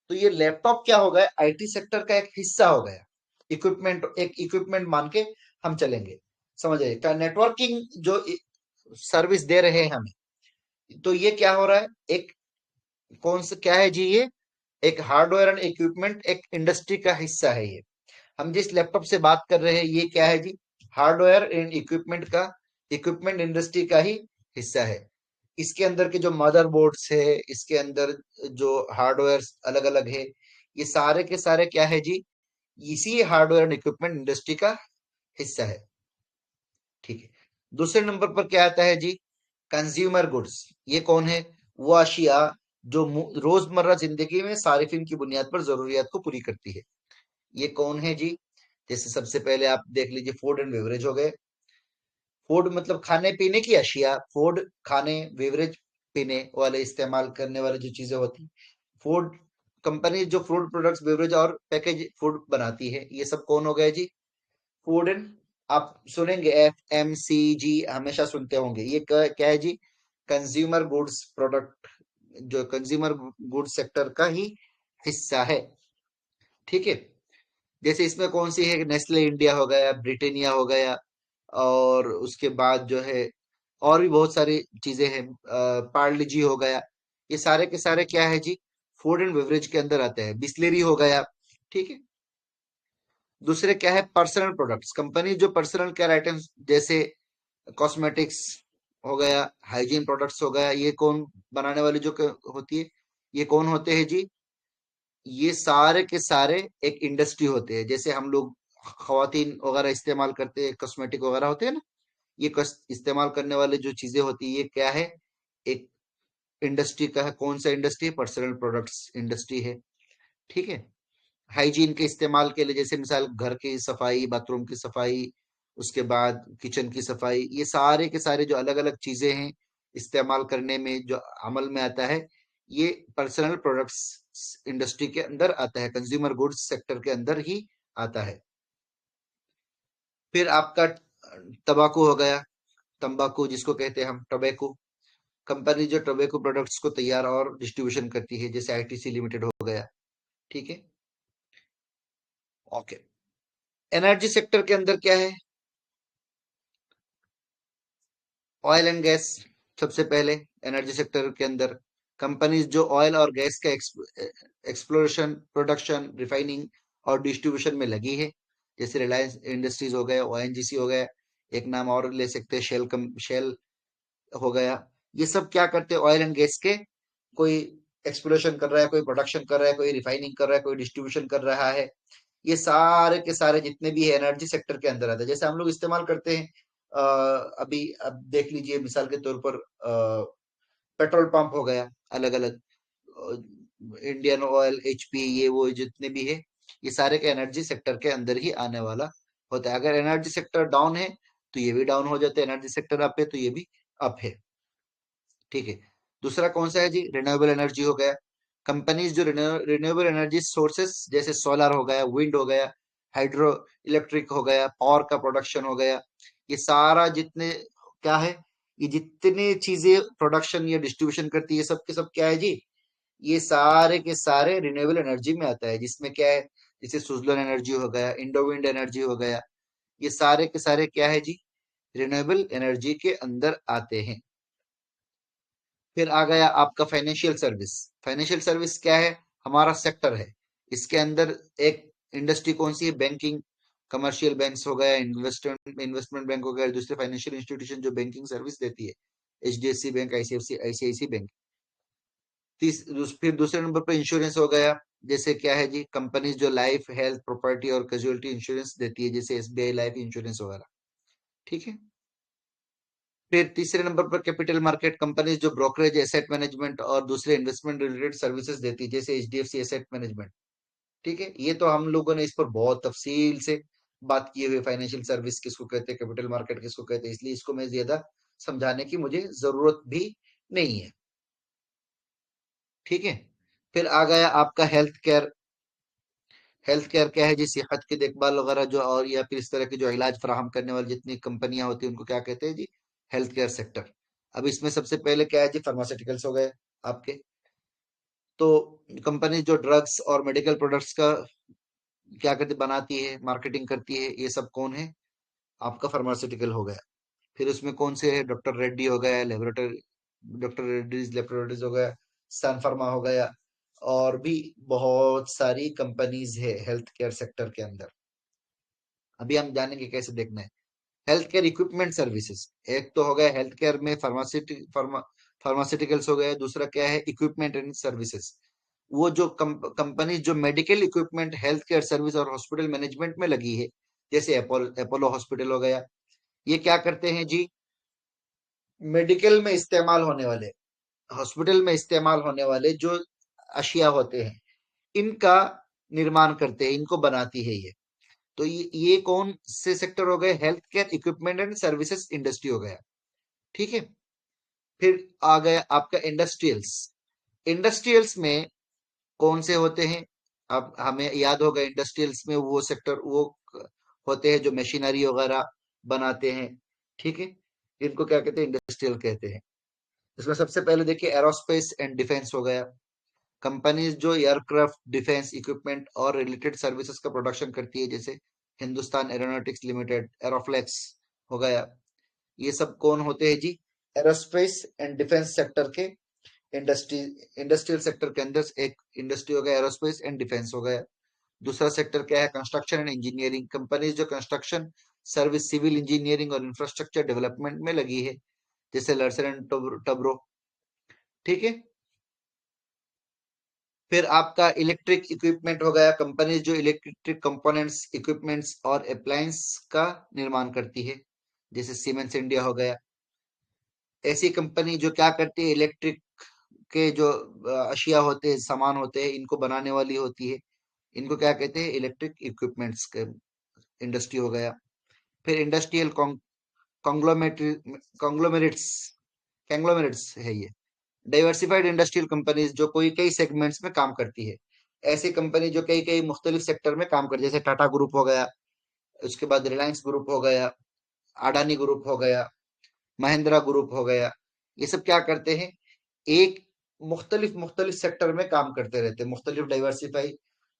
तो ये लैपटॉप क्या हो गया, आईटी सेक्टर का एक हिस्सा हो गया, इक्विपमेंट, एक इक्विपमेंट मान के हम चलेंगे, समझ रहे, का नेटवर्किंग जो सर्विस दे रहे हैं हमें, तो ये क्या हो रहा है, एक कौन सा क्या है जी, ये एक हार्डवेयर एंड इक्विपमेंट, एक इंडस्ट्री का हिस्सा है ये। हम जिस लैपटॉप से बात कर रहे हैं ये क्या है जी, हार्डवेयर एंड इक्विपमेंट का, इक्विपमेंट इंडस्ट्री का ही हिस्सा है। इसके अंदर के जो मदरबोर्ड्स है, इसके अंदर जो हार्डवेयर अलग अलग है, ये सारे के सारे क्या है जी, इसी हार्डवेयर एंड इक्विपमेंट इंडस्ट्री का हिस्सा है। ठीक है, दूसरे नंबर पर क्या आता है जी, कंज्यूमर गुड्स। ये कौन है, वो अशिया जो रोजमर्रा जिंदगी में सारिफिन की बुनियाद पर जरूरियात को पूरी करती है। ये कौन है जी, जैसे सबसे पहले आप देख लीजिए, फूड एंड बेवरेज हो गए। फूड मतलब खाने पीने की अशिया, फूड खाने, बेवरेज पीने वाले, इस्तेमाल करने वाली जो चीजें होती, फूड कंपनी जो फूड प्रोडक्ट्स, बेवरेज और पैकेज फूड बनाती है, ये सब कौन हो गए जी, फूड एंड, आप सुनेंगे FMCG, हमेशा सुनते होंगे, ये क्या है जी, कंज्यूमर गुड्स प्रोडक्ट, जो कंज्यूमर गुड्स सेक्टर का ही हिस्सा है। ठीक है, जैसे इसमें कौन सी है, नेस्ले इंडिया हो गया, ब्रिटानिया हो गया, और उसके बाद जो है और भी बहुत सारी चीजें हैं, पार्ले जी हो गया, ये सारे के सारे क्या है जी, फूड एंड बेवरेज के अंदर आते हैं, बिस्लेरी हो गया। ठीक है, दूसरे क्या है, पर्सनल प्रोडक्ट्स, कंपनी जो पर्सनल केयर आइटम्स, जैसे कॉस्मेटिक्स हो गया, हाइजीन प्रोडक्ट्स हो गया, ये कौन बनाने वाली जो होती है, ये कौन होते हैं जी, ये सारे के सारे एक इंडस्ट्री होते हैं। जैसे हम लोग खवातीन वगैरह इस्तेमाल करते हैं, कॉस्मेटिक वगैरह होते हैं ना, ये इस्तेमाल करने वाले जो चीजें होती है, ये क्या है, एक इंडस्ट्री का है। कौन सा इंडस्ट्री, पर्सनल प्रोडक्ट्स इंडस्ट्री है। ठीक है, हाइजीन के इस्तेमाल के लिए, जैसे मिसाल घर की सफाई, बाथरूम की सफाई, उसके बाद किचन की सफाई, ये सारे के सारे जो अलग अलग चीजें हैं इस्तेमाल करने में जो अमल में आता है, ये पर्सनल प्रोडक्ट्स इंडस्ट्री के अंदर आता है, कंज्यूमर गुड्स सेक्टर के अंदर ही आता है। फिर आपका तंबाकू हो गया, तंबाकू जिसको कहते हैं हम टोबैको, कंपनी जो टोबैको प्रोडक्ट्स को तैयार और डिस्ट्रीब्यूशन करती है, जैसे आईटीसी लिमिटेड हो गया। ठीक है, ओके। एनर्जी सेक्टर के अंदर क्या है, ऑयल एंड गैस, सबसे पहले एनर्जी सेक्टर के अंदर कंपनीज जो ऑयल और गैस का एक्सप्लोरेशन, प्रोडक्शन, रिफाइनिंग और डिस्ट्रीब्यूशन में लगी है, जैसे रिलायंस इंडस्ट्रीज हो गया, ओएनजीसी हो गया, एक नाम और ले सकते हैं, शेल हो गया। ये सब क्या करते हैं, ऑयल एंड गैस के कोई एक्सप्लोरेशन कर रहा है, कोई प्रोडक्शन कर रहा है, कोई रिफाइनिंग कर रहा है, कोई डिस्ट्रीब्यूशन कर रहा है। ये सारे के सारे जितने भी है एनर्जी सेक्टर के अंदर आते हैं। जैसे हम लोग इस्तेमाल करते हैं, अभी अब देख लीजिए मिसाल के तौर पर, पेट्रोल पंप हो गया अलग अलग, इंडियन ऑयल, एचपी, ये वो जितने भी है, ये सारे के एनर्जी सेक्टर के अंदर ही आने वाला होता है। अगर एनर्जी सेक्टर डाउन है तो ये भी डाउन हो जाते हैं, एनर्जी सेक्टर अप है तो ये भी अप है। ठीक है, दूसरा कौन सा है जी, रिन्यूएबल एनर्जी हो गया। कंपनीज जो रिन्यूएबल एनर्जी सोर्सेस जैसे सोलर हो गया, विंड हो गया, हाइड्रो इलेक्ट्रिक हो गया, पावर का प्रोडक्शन हो गया, ये सारा जितने क्या है, ये जितने चीजें प्रोडक्शन या डिस्ट्रीब्यूशन करती है सब के सब क्या है जी, ये सारे के सारे रिन्यूएबल एनर्जी में आता है। जिसमें क्या है, जैसे सुजलोन एनर्जी हो गया, इंडोविंड एनर्जी हो गया, ये सारे के सारे क्या है जी, रिन्यूएबल एनर्जी के अंदर आते हैं। फिर आ गया आपका फाइनेंशियल सर्विस। फाइनेंशियल सर्विस क्या है, हमारा सेक्टर है। इसके अंदर एक इंडस्ट्री कौन सी है, बैंकिंग, कमर्शियल बैंक्स हो गया, इन्वेस्टमेंट इन्वेस्टमेंट बैंक हो गया, दूसरे फाइनेंशियल इंस्टीट्यूशन जो बैंकिंग सर्विस देती है, एचडीएफसी बैंक, आईसीआईसी बैंक। फिर दूसरे नंबर पर इंश्योरेंस हो गया। जैसे क्या है जी, कंपनीज जो लाइफ, हेल्थ, प्रॉपर्टी और कैजुअलिटी इंश्योरेंस देती है, जैसे एसबीआई लाइफ इंश्योरेंस वगैरह। ठीक है। फिर तीसरे नंबर पर कैपिटल मार्केट कंपनीज जो ब्रोकरेज, एसेट मैनेजमेंट और दूसरे इन्वेस्टमेंट रिलेटेड सर्विसेज देती है, जैसे एचडीएफसी एसेट मैनेजमेंट। ठीक है, ये तो हम लोगों ने इस पर बहुत तफसील से बात की हुई, फाइनेंशियल सर्विस किसको कहते हैं, कैपिटल मार्केट किसको कहते हैं, इसलिए इसको मैं ज्यादा समझाने की मुझे जरूरत भी नहीं है। ठीक है। फिर आ गया आपका हेल्थ केयर। हेल्थ केयर क्या है जी, सेहत की देखभाल वगैरह जो, और या फिर इस तरह के जो इलाज फराहम करने वाली जितनी कंपनियां होती हैं उनको क्या कहते हैं जी, हेल्थ केयर सेक्टर। अब इसमें सबसे पहले क्या है जी, फार्मास्यूटिकल्स हो गए आपके। तो कंपनी जो ड्रग्स और मेडिकल प्रोडक्ट्स का क्या करती, बनाती है, मार्केटिंग करती है, ये सब कौन है, आपका फार्मास्यूटिकल हो गया। फिर उसमें कौन से है, डॉक्टर रेड्डी हो गया, लेबोरेटरी, डॉक्टर रेड्डीज लेबोरेटरीज हो गया, सन फार्मा हो गया, और भी बहुत सारी कंपनीज है हेल्थ केयर सेक्टर के अंदर। अभी हम जानेंगे कैसे देखना है। हेल्थ केयर इक्विपमेंट सर्विसेज, एक तो हो गया हेल्थ केयर में फार्मास्यूटिकल्स हो गया, दूसरा क्या है, इक्विपमेंट एंड सर्विसेज। वो जो कंपनी जो medical equipment, health care service और हॉस्पिटल मैनेजमेंट में लगी है, जैसे अपोलो हॉस्पिटल हो गया, ये क्या करते हैं जी, मेडिकल में इस्तेमाल होने वाले, हॉस्पिटल में इस्तेमाल होने वाले जो अशिया होते हैं, इनका निर्माण करते हैं, इनको बनाती है ये। तो ये कौन से सेक्टर हो गए, health care equipment and services industry हो गया। ठीक है। फिर आ गया आपका इंडस्ट्रियल्स। इंडस्ट्रियल्स में कौन से होते हैं, अब हमें याद होगा, इंडस्ट्रियल्स में वो सेक्टर वो होते हैं जो मशीनरी वगैरह बनाते हैं। ठीक है, इनको क्या कहते हैं, इंडस्ट्रियल कहते हैं। इसमें सबसे पहले देखिए, एरोस्पेस एंड डिफेंस हो गया। कंपनीज जो एयरक्राफ्ट, डिफेंस इक्विपमेंट और रिलेटेड सर्विसेज का प्रोडक्शन करती है, जैसे हिंदुस्तान एरोनॉटिक्स लिमिटेड, एरोफ्लेक्स हो गया, ये सब कौन होते हैं जी, एरोस्पेस एंड डिफेंस सेक्टर के इंडस्ट्री। इंडस्ट्रियल सेक्टर के अंदर एक इंडस्ट्री हो गया, एरोस्पेस एंड डिफेंस हो गया। दूसरा सेक्टर क्या है, कंस्ट्रक्शन एंड इंजीनियरिंग। कंपनीज जो कंस्ट्रक्शन सर्विस, सिविल इंजीनियरिंग और इंफ्रास्ट्रक्चर डेवलपमेंट में लगी है, जैसे लर्सन एंड टब्रो। ठीक है। फिर आपका इलेक्ट्रिक इक्विपमेंट हो गया, कंपनी जो इलेक्ट्रिक कंपोनेंट्स, इक्विपमेंट्स और अप्लायंस का निर्माण करती है, जैसे सीमेंस इंडिया हो गया। ऐसी कंपनी जो क्या करती है, इलेक्ट्रिक के जो अशिया होते हैं, सामान होते हैं, इनको बनाने वाली होती है, इनको क्या कहते हैं, इलेक्ट्रिक इक्विपमेंट्स के इंडस्ट्री हो गया। फिर इंडस्ट्रियल कॉन्ग्लोमेरेट्स, कैंग्लोमेरेट्स है ये, डाइवर्सिफाइड इंडस्ट्रियल कंपनीज जो कोई कई सेगमेंट्स में काम करती है। ऐसी कंपनी जो कई कई मुख्तलिफ सेक्टर में काम करती है, जैसे टाटा ग्रुप हो गया, उसके बाद रिलायंस ग्रुप हो गया, अडानी ग्रुप हो गया, महिंद्रा ग्रुप हो गया। ये सब क्या करते हैं, एक मुख्तलिफ मुख्तलिफ सेक्टर में काम करते रहते हैं, मुख्तलिफ डाइवर्सिफाई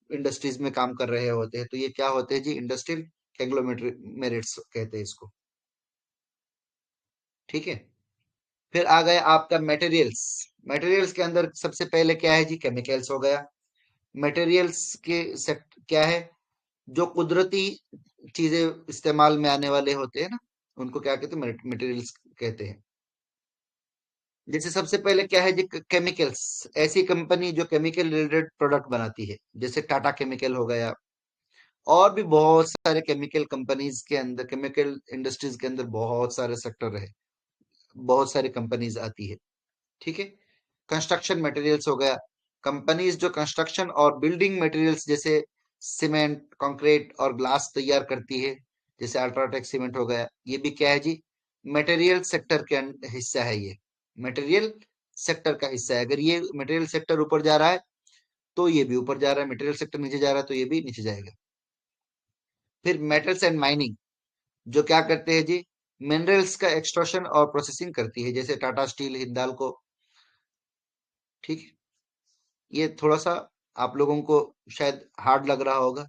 इंडस्ट्रीज में काम कर रहे होते हैं। तो ये क्या होते हैं जी, इंडस्ट्रियल कैंग्लोमेरेट्स कहते हैं इसको। ठीक है। फिर आ गया आपका मटेरियल्स। मटेरियल्स के अंदर सबसे पहले क्या है जी, केमिकल्स हो गया। मटेरियल्स के सेक्ट क्या है, जो कुदरती चीजें इस्तेमाल में आने वाले होते हैं ना, उनको क्या कहते हैं, मटेरियल्स कहते हैं। जैसे सबसे पहले क्या है जी, केमिकल्स। ऐसी कंपनी जो केमिकल रिलेटेड प्रोडक्ट बनाती है, जैसे टाटा केमिकल हो गया, और भी बहुत सारे केमिकल कंपनीज के अंदर, केमिकल इंडस्ट्रीज के अंदर बहुत सारे सेक्टर है, बहुत सारी कंपनीज आती है। ठीक है। कंस्ट्रक्शन मटेरियल्स हो गया, कंपनीज जो कंस्ट्रक्शन और बिल्डिंग मटेरियल्स जैसे सीमेंट, कंक्रीट और ग्लास तैयार करती है, जैसे अल्ट्राटेक सीमेंट हो गया, ये भी क्या है जी, मटेरियल सेक्टर के हिस्सा है ये, मटेरियल सेक्टर का हिस्सा है। अगर ये मटेरियल सेक्टर ऊपर जा रहा है तो ये भी ऊपर जा रहा है, मटेरियल सेक्टर नीचे जा रहा है तो ये भी नीचे जाएगा। फिर मेटल्स एंड माइनिंग, जो क्या करते हैं जी, मिनरल्स का एक्सट्रैक्शन और प्रोसेसिंग करती है, जैसे टाटा स्टील, हिंदाल्को। ठीक है, ये थोड़ा सा आप लोगों को शायद हार्ड लग रहा होगा,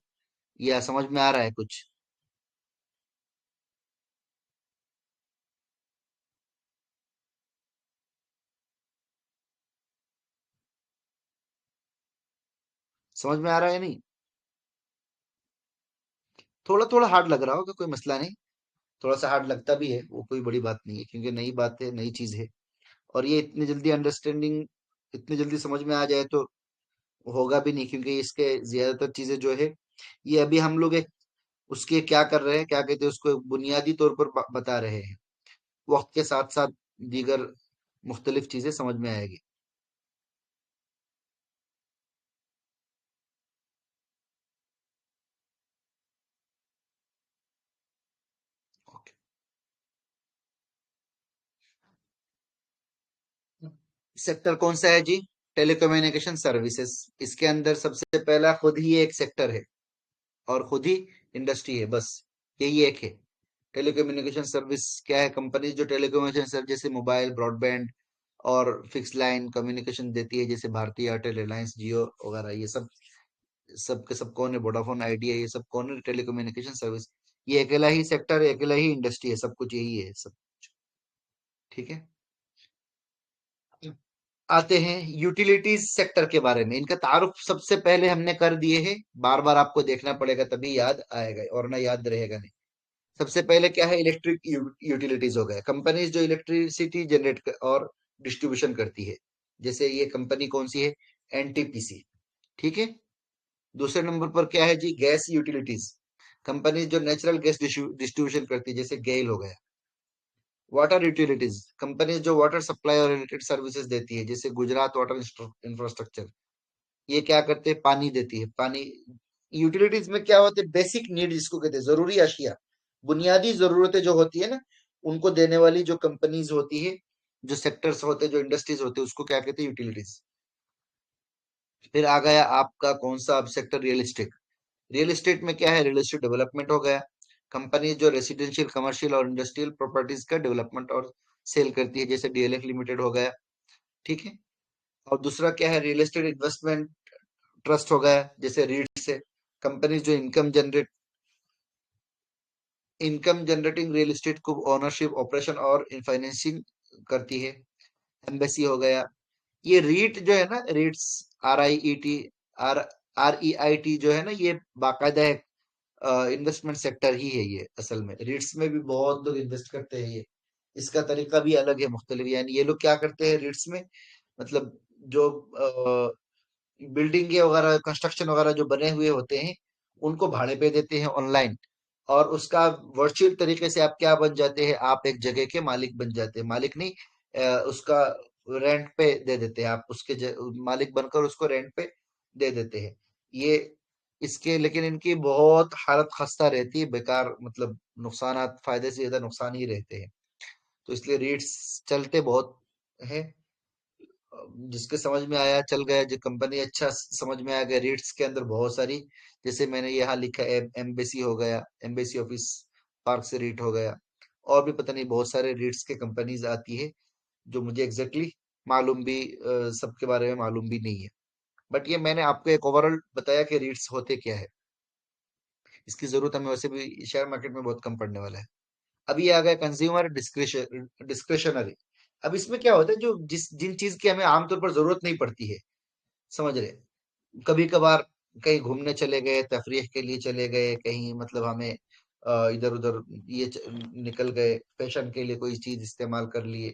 या समझ में आ रहा है कुछ? समझ में आ रहा है नहीं? थोड़ा थोड़ा हार्ड लग रहा होगा, कोई मसला नहीं। थोड़ा सा हार्ड लगता भी है, वो कोई बड़ी बात नहीं है, क्योंकि नई बात है, नई चीज है। और ये इतनी जल्दी अंडरस्टैंडिंग, इतनी जल्दी समझ में आ जाए तो होगा भी नहीं, क्योंकि इसके ज्यादातर चीजें जो है, ये अभी हम लोग एक उसके क्या कर रहे हैं, क्या कहते हैं उसको, बुनियादी तौर पर बता रहे हैं। वक्त के साथ साथ दीगर मुख्तलिफ चीजें समझ में आएगी। ओके। सेक्टर कौन सा है जी? Telecommunication services. इसके अंदर सबसे पहला खुद ही एक सेक्टर है, और खुद ही इंडस्ट्री है, बस यही एक है। टेलीकम्युनिकेशन सर्विस क्या है? कंपनी जो टेलीकम्युनिकेशन सर्विस जैसे मोबाइल, ब्रॉडबैंड और फिक्स लाइन कम्युनिकेशन देती है, जैसे भारतीय एयरटेल, रिलायंस जियो वगैरह, ये सब सब के सब कौन है, वोडाफोन आइडिया, ये सब कौन है? Telecommunication service. ये अकेला ही सेक्टर है, अकेला ही इंडस्ट्री है, सब कुछ यही है सब। ठीक है। आते हैं यूटिलिटीज सेक्टर के बारे में। इनका तारुफ सबसे पहले हमने कर दिए है, बार बार आपको देखना पड़ेगा तभी याद आएगा, और ना याद रहेगा नहीं। सबसे पहले क्या है? इलेक्ट्रिक यूटिलिटीज हो गया, कंपनीज जो इलेक्ट्रिसिटी जनरेट और डिस्ट्रीब्यूशन करती है। जैसे ये कंपनी कौन सी है? एनटीपीसी। ठीक है। दूसरे नंबर पर क्या है जी? गैस यूटिलिटीज, कंपनी जो नेचुरल गैस डिस्ट्रीब्यूशन करती है, जैसे गेल हो गया। वाटर यूटिलिटीज, कंपनी जो वाटर सप्लाई और रिलेटेड सर्विसेज देती है, जैसे गुजरात वाटर इंफ्रास्ट्रक्चर। ये क्या करते हैं? पानी देती है, पानी। यूटिलिटीज में क्या होते हैं? बेसिक नीड जिसको कहते हैं, जरूरी अशिया, बुनियादी जरूरतें जो होती है ना, उनको देने वाली जो कंपनीज होती है, जो सेक्टर्स होते हैं, जो इंडस्ट्रीज होते हैं, उसको क्या कहते हैं? यूटिलिटीज। फिर आ गया आपका कौन सा अब sector? Real estate. Real estate में क्या है? रियल एस्टेट डेवलपमेंट हो गया, कंपनी जो रेसिडेंशियल, कमर्शियल और इंडस्ट्रियल प्रॉपर्टीज का डेवलपमेंट और सेल करती है, जैसे डीएलएफ लिमिटेड हो गया। ठीक है। और दूसरा क्या है? रियल एस्टेट इन्वेस्टमेंट ट्रस्ट हो गया, जैसे रीट से, कंपनी जो इनकम जनरेटिंग रियल एस्टेट को ओनरशिप, ऑपरेशन और फाइनेंसिंग करती है। एम्बेसी हो गया। ये रीट जो है ना, रीट्स, RIET, आर REIT जो है ना, ये बाकायदा है, इन्वेस्टमेंट सेक्टर ही है ये। असल में रीट्स में भी बहुत लोग इन्वेस्ट करते हैं। ये इसका तरीका भी अलग है, मुख्तलिफ। यानी ये लोग क्या करते हैं रीट्स में, मतलब जो बिल्डिंग वगैरह, कंस्ट्रक्शन वगैरह जो बने हुए होते हैं, उनको भाड़े पे देते हैं ऑनलाइन। और उसका वर्चुअल तरीके से आप क्या बन जाते हैं? आप एक जगह के मालिक बन जाते हैं। मालिक नहीं, उसका रेंट पे दे देते हैं, आप उसके मालिक बनकर उसको रेंट पे दे देते हैं। ये इसके लेकिन इनकी बहुत हालत खस्ता रहती है, बेकार, मतलब नुकसानात फायदे से ज्यादा नुकसान ही रहते हैं। तो इसलिए रेट्स चलते बहुत है। जिसके समझ में आया चल गया, जो कंपनी अच्छा समझ में आ गया। रेट्स के अंदर बहुत सारी, जैसे मैंने यहाँ लिखा है, एम्बेसी हो गया, एम्बेसी ऑफिस पार्क से रेट हो गया। और भी पता नहीं बहुत सारे रेट्स के कंपनीज आती है, जो मुझे एग्जैक्टली मालूम भी, सबके बारे में मालूम भी नहीं है। बट ये मैंने आपको एक ओवरऑल बताया कि रेट्स होते क्या है। इसकी जरूरत हमें वैसे भी शेयर मार्केट में बहुत कम पड़ने वाला है। अभी आ गया कंज्यूमर डिस्क्रिशनरी। अब इसमें क्या होता है, जो जिन चीज की हमें आमतौर पर जरूरत नहीं पड़ती है, समझ रहे, कभी कभार कहीं घूमने चले गए, तफरीह के लिए चले गए कहीं, मतलब हमें इधर उधर निकल गए, फैशन के लिए कोई चीज इस्तेमाल कर लिए,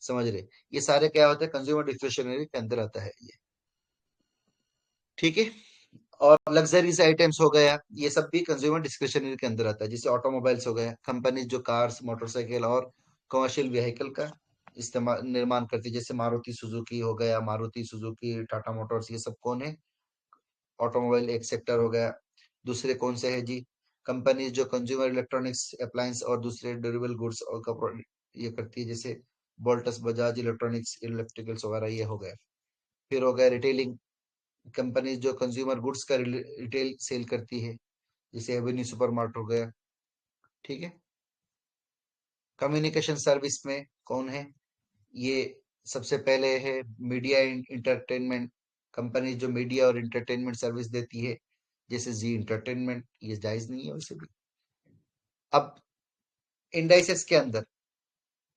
समझ रहे, ये सारे क्या होते हैं? कंज्यूमर डिस्क्रिशनरी के अंदर आता है ये। ठीक है। और लग्जरीज आइटम्स हो गया, ये सब भी कंज्यूमर डिस्क्रिशनरी के अंदर आता है, जैसे ऑटोमोबाइल्स हो गया, कंपनी जो कार्स, मोटरसाइकिल और कमर्शियल व्हीकल का इस्तेमाल निर्माण करती है, जैसे मारुति सुजुकी हो गया, मारुति सुजुकी, टाटा मोटर्स, ये सब कौन है? ऑटोमोबाइल एक सेक्टर हो गया। दूसरे कौन से है जी? कंपनीज जो कंज्यूमर इलेक्ट्रॉनिक्स, अप्लायंस और दूसरे ड्यूरेबल गुड्स और का ये करती है, जैसे बोल्टस, बजाज इलेक्ट्रॉनिक्स, इलेक्ट्रिकल्स वगैरह, ये हो गया। फिर हो गया रिटेलिंग, कंपनीज जो कंज्यूमर गुड्स का रिटेल सेल करती है, जैसे एवेन्यू सुपरमार्ट हो गया। ठीक है। कम्युनिकेशन सर्विस में कौन है? ये सबसे पहले है मीडिया इंटरटेनमेंट कंपनी, जो मीडिया और इंटरटेनमेंट सर्विस देती है, जैसे जी इंटरटेनमेंट। ये जायज नहीं है वैसे भी। अब इंडाइसेस के अंदर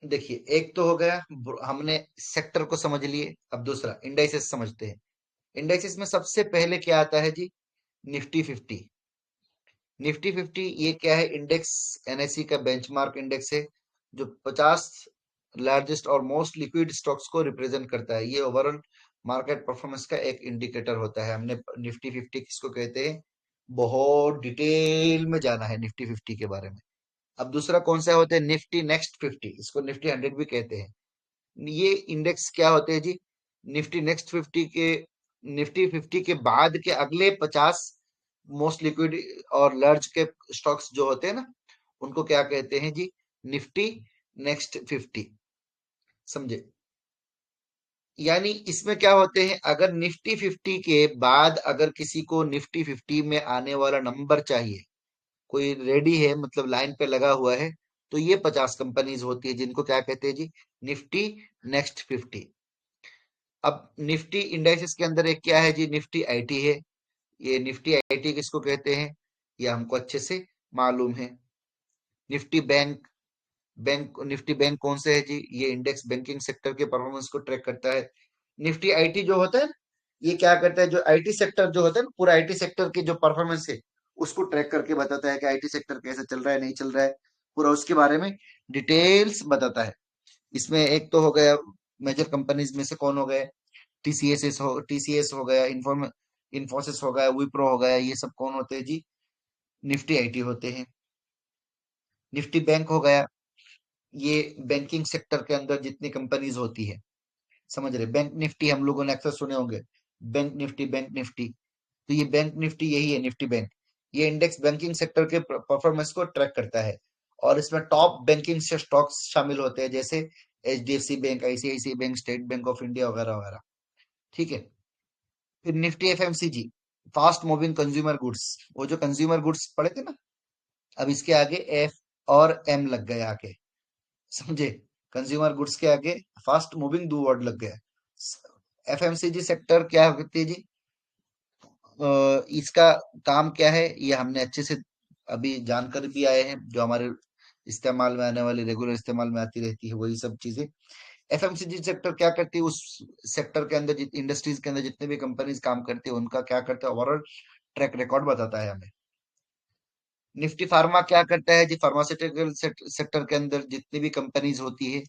देखिए, एक तो हो गया हमने सेक्टर को समझ लिए, अब दूसरा इंडाइसेस समझते हैं। इंडाइसेस में सबसे पहले क्या आता है जी? निफ्टी 50। निफ्टी 50 ये क्या है? इंडेक्स, एनएससी का बेंचमार्क इंडेक्स है, जो 50 लार्जेस्ट और मोस्ट लिक्विड स्टॉक्स को रिप्रेजेंट करता है। ये ओवरऑल मार्केट परफॉर्मेंस का एक इंडिकेटर होता है। हमने निफ्टी 50 किसको कहते हैं, बहुत डिटेल में जाना है निफ्टी 50 के बारे में। अब दूसरा कौन सा होता है? निफ्टी नेक्स्ट 50, इसको निफ्टी 100 भी कहते हैं। ये इंडेक्स क्या होते हैं जी? निफ्टी नेक्स्ट 50 के, निफ्टी 50 के बाद के अगले 50 मोस्ट लिक्विड और लार्ज कैप स्टॉक्स जो होते हैं ना, उनको क्या कहते हैं जी? Nifty next 50। समझे? यानी इसमें क्या होते हैं, अगर निफ्टी 50 के बाद अगर किसी को निफ्टी 50 में आने वाला नंबर चाहिए, कोई रेडी है, मतलब लाइन पे लगा हुआ है, तो ये 50 कंपनीज होती है, जिनको क्या कहते हैं जी? Nifty next 50। अब निफ्टी इंडेक्सेस के अंदर एक क्या है जी? निफ्टी आईटी है। ये निफ्टी आईटी किसको कहते हैं, ये हमको अच्छे से मालूम है। निफ्टी बैंक, निफ्टी बैंक कौन से है जी? ये इंडेक्स बैंकिंग सेक्टर के परफॉर्मेंस को ट्रैक करता है। निफ्टी आईटी जो होता है ना, ये क्या करता है? जो आईटी सेक्टर जो होता है ना, पूरा आईटी सेक्टर की जो परफॉर्मेंस है, उसको ट्रैक करके बताता है कि आईटी सेक्टर कैसे चल रहा है, नहीं चल रहा है, पूरा उसके बारे में डिटेल्स बताता है। इसमें एक तो हो गया मेजर कंपनीज में से कौन हो गए? टीसीएस हो गया, इन्फोसिस हो गया, विप्रो हो गया, ये सब कौन होते हैं जी? निफ्टी आईटी होते हैं। निफ्टी बैंक हो गया, ये बैंकिंग सेक्टर के अंदर जितनी कंपनीज होती है, समझ रहे? बैंक निफ्टी हम लोगों ने अक्सर सुने होंगे, बैंक निफ्टी, बैंक निफ्टी। तो ये बैंक निफ्टी यही है, निफ्टी बैंक। ये इंडेक्स बैंकिंग सेक्टर के परफॉर्मेंस को ट्रैक करता है, और इसमें टॉप बैंकिंग से स्टॉक्स शामिल होते हैं, जैसे HDFC bank, ICICI bank, state bank of India वगैरह वगैरह। ठीक है। फिर Nifty FMCG, fast moving consumer goods. वो जो कंज्यूमर गुड्स पढ़े थे ना, अब इसके आगे एफ और एम लग गए आके, समझे? कंज्यूमर गुड्स के आगे फास्ट मूविंग दो वर्ड लग गया। एफएमसीजी सेक्टर क्या होती है जी? इसका काम क्या है, ये हमने अच्छे से अभी जानकर भी आए हैं, जो हमारे इस्तेमाल में आने वाली, रेगुलर इस्तेमाल में आती रहती है, वही सब चीजें। एफएमसीजी सेक्टर क्या करती है? उस सेक्टर के अंदर, इंडस्ट्रीज के अंदर जितने भी कंपनीज काम करती है, उनका क्या करता है? ओवरऑल ट्रैक रिकॉर्ड बताता है हमें। निफ्टी फार्मा क्या करता है जी? फार्मास्यूटिकल सेक्टर के अंदर जितनी भी कंपनीज होती है,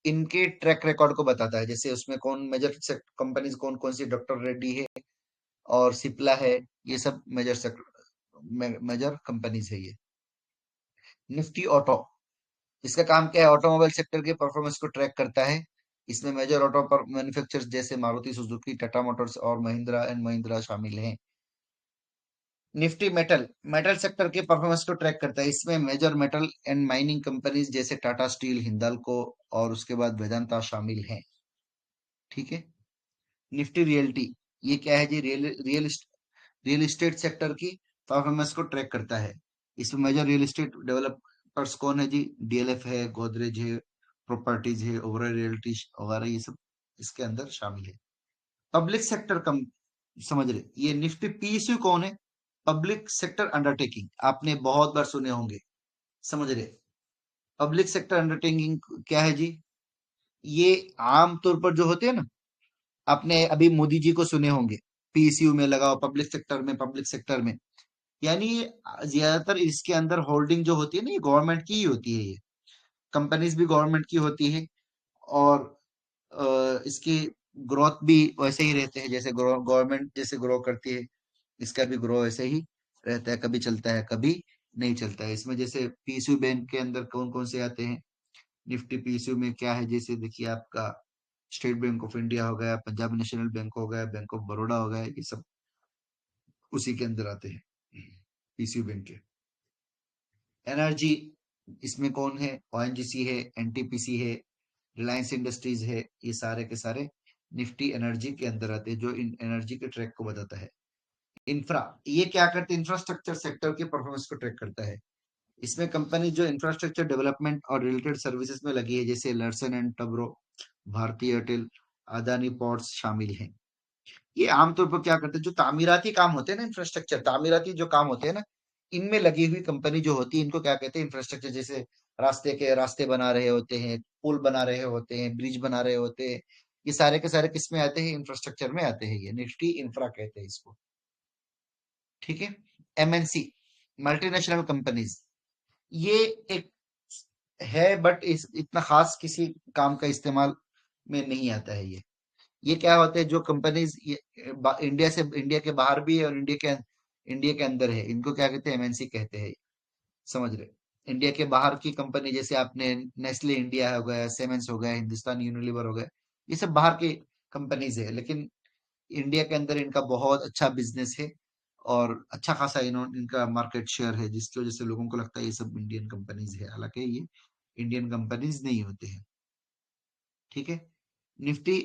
इनके ट्रैक रिकॉर्ड को बताता है। जैसे उसमें कौन मेजर कंपनीज कौन कौन सी, डॉक्टर रेड्डी है और सिप्ला है, ये सब मेजर कंपनीज है ये। निफ्टी ऑटो, इसका काम क्या है? ऑटोमोबाइल सेक्टर के परफॉर्मेंस को ट्रैक करता है। इसमें मेजर ऑटो पर मैन्युफैक्चरर्स जैसे मारुति सुजुकी, टाटा मोटर्स और महिंद्रा एंड महिंद्रा शामिल हैं। निफ्टी मेटल, मेटल सेक्टर के परफॉर्मेंस को ट्रैक करता है। इसमें major metal and mining companies जैसे टाटा स्टील, हिंदाल्को और उसके बाद वेदांता शामिल हैं। ठीक है। निफ्टी रियल्टी, ये क्या है जी? रियल एस्टेट सेक्टर की परफॉर्मेंस को ट्रैक करता है। इसमें मेजर रियल एस्टेट डेवलपर्स कौन है जी? डीएलएफ है, गोदरेज है, प्रॉपर्टीज है, ओवरऑल रियल्टी वगैरह, ये सब इसके अंदर शामिल है। पब्लिक सेक्टर कम, समझ रहे? ये निफ्टी पीएसयू कौन है? पब्लिक सेक्टर अंडरटेकिंग, आपने बहुत बार सुने होंगे, समझ रहे? पब्लिक सेक्टर अंडरटेकिंग क्या है जी? ये आम तौर पर जो होते हैं ना, आपने अभी मोदी जी को सुने होंगे, पीएसयू में लगाओ, पब्लिक सेक्टर में, पब्लिक सेक्टर में। यानी ज्यादातर इसके अंदर होल्डिंग जो होती है ना, ये गवर्नमेंट की ही होती है। ये कंपनीज भी गवर्नमेंट की होती है, और इसकी ग्रोथ भी वैसे ही रहते हैं, जैसे गवर्नमेंट जैसे ग्रो करती है, इसका भी ग्रो ऐसे ही रहता है, कभी चलता है कभी नहीं चलता है। इसमें जैसे पीएसयू बैंक के अंदर कौन कौन से आते हैं? निफ्टी पीएसयू में क्या है? जैसे देखिए, आपका स्टेट बैंक ऑफ इंडिया हो गया, पंजाब नेशनल बैंक हो गया, बैंक ऑफ बड़ौदा हो गया, ये सब उसी के अंदर आते हैं, पीएसयू बैंक के। एनर्जी, इसमें कौन है? ओएनजीसी है, एनटीपीसी है, रिलायंस इंडस्ट्रीज है, ये सारे के सारे निफ्टी एनर्जी के अंदर आते हैं, जो एनर्जी के ट्रैक को बताता है। इंफ्रा, ये क्या करते हैं, इंफ्रास्ट्रक्चर सेक्टर की परफॉर्मेंस को ट्रैक करता है। इसमें कंपनी जो इंफ्रास्ट्रक्चर डेवलपमेंट और रिलेटेड सर्विसेज में लगी है, जैसे लर्सन एंड टब्रो, भारतीय एयरटेल, अदानी पोर्ट्स शामिल हैं। ये आमतौर पर क्या करते हैं, जो तामीराती काम होते हैं ना, इंफ्रास्ट्रक्चर तामीराती जो काम होते हैं ना, इनमें लगी हुई कंपनी जो होती है, इनको क्या कहते हैं, इंफ्रास्ट्रक्चर। जैसे रास्ते बना रहे होते हैं, पुल बना रहे होते हैं, ब्रिज बना रहे होते हैं, ये सारे के सारे किस में आते हैं, इंफ्रास्ट्रक्चर में आते हैं। ये निफ्टी इंफ्रा कहते हैं इसको। ठीक है। एमएनसी, मल्टीनेशनल कंपनीज, ये एक है, बट इस इतना खास किसी काम का इस्तेमाल में नहीं आता है। ये क्या होते हैं, जो कंपनीज इंडिया के बाहर भी है और इंडिया के अंदर है, इनको क्या कहते हैं, एमएनसी कहते हैं। समझ रहे। इंडिया के बाहर की कंपनी, जैसे आपने नेस्ले इंडिया हो गया, सेमेंस हो गया, हिंदुस्तान यूनिलीवर हो गया, ये सब बाहर की कंपनीज है, लेकिन इंडिया के अंदर इनका बहुत अच्छा बिजनेस है और अच्छा खासा इनका मार्केट शेयर है, जिसकी वजह से लोगों को लगता है ये सब इंडियन कंपनीज है, हालांकि ये इंडियन कंपनीज नहीं होते हैं। ठीक है। निफ्टी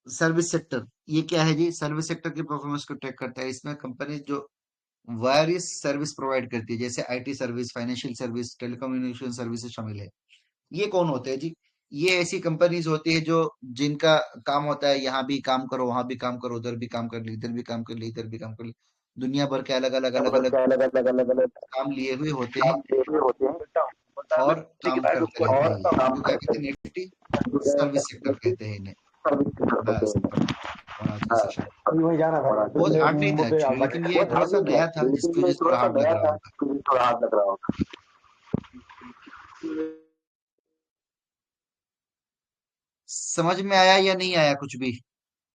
सर्विस सेक्टर, ये क्या है जी, सर्विस सेक्टर की परफॉर्मेंस को ट्रैक करता है। इसमें कंपनी जो वायरियस सर्विस प्रोवाइड करती है, जैसे IT service, financial service, telecommunication services शामिल है। ये कौन होते हैं जी, ये ऐसी कंपनीज होती है जो जिनका काम होता है, यहाँ भी काम करो, वहां भी काम करो, उधर भी काम कर ली, इधर भी काम कर ली, इधर भी काम कर ली, दुनिया भर के अलग अलग अलग अलग काम लिए हुए होते हैं और काम करते रहते हैं। ये इनको क्या कहते हैं, निफ्टी सर्विस सेक्टर कहते हैं इन्हें। बस खत्म। और आज का सेशन अभी वहीं जाना था बहुत पिछले हार्ड नहीं था वो पे एक्चुअली, लेकिन ये बहुत थोड़ा हार्ड सा नहीं था नया था, लेकिन जिसकी ये वजह से थोड़ा थोड़ा सा हार्ड लग नया रहा था होगा। तो थोड़ा हार्ड लग रहा होगा। समझ में आया या नहीं आया कुछ भी?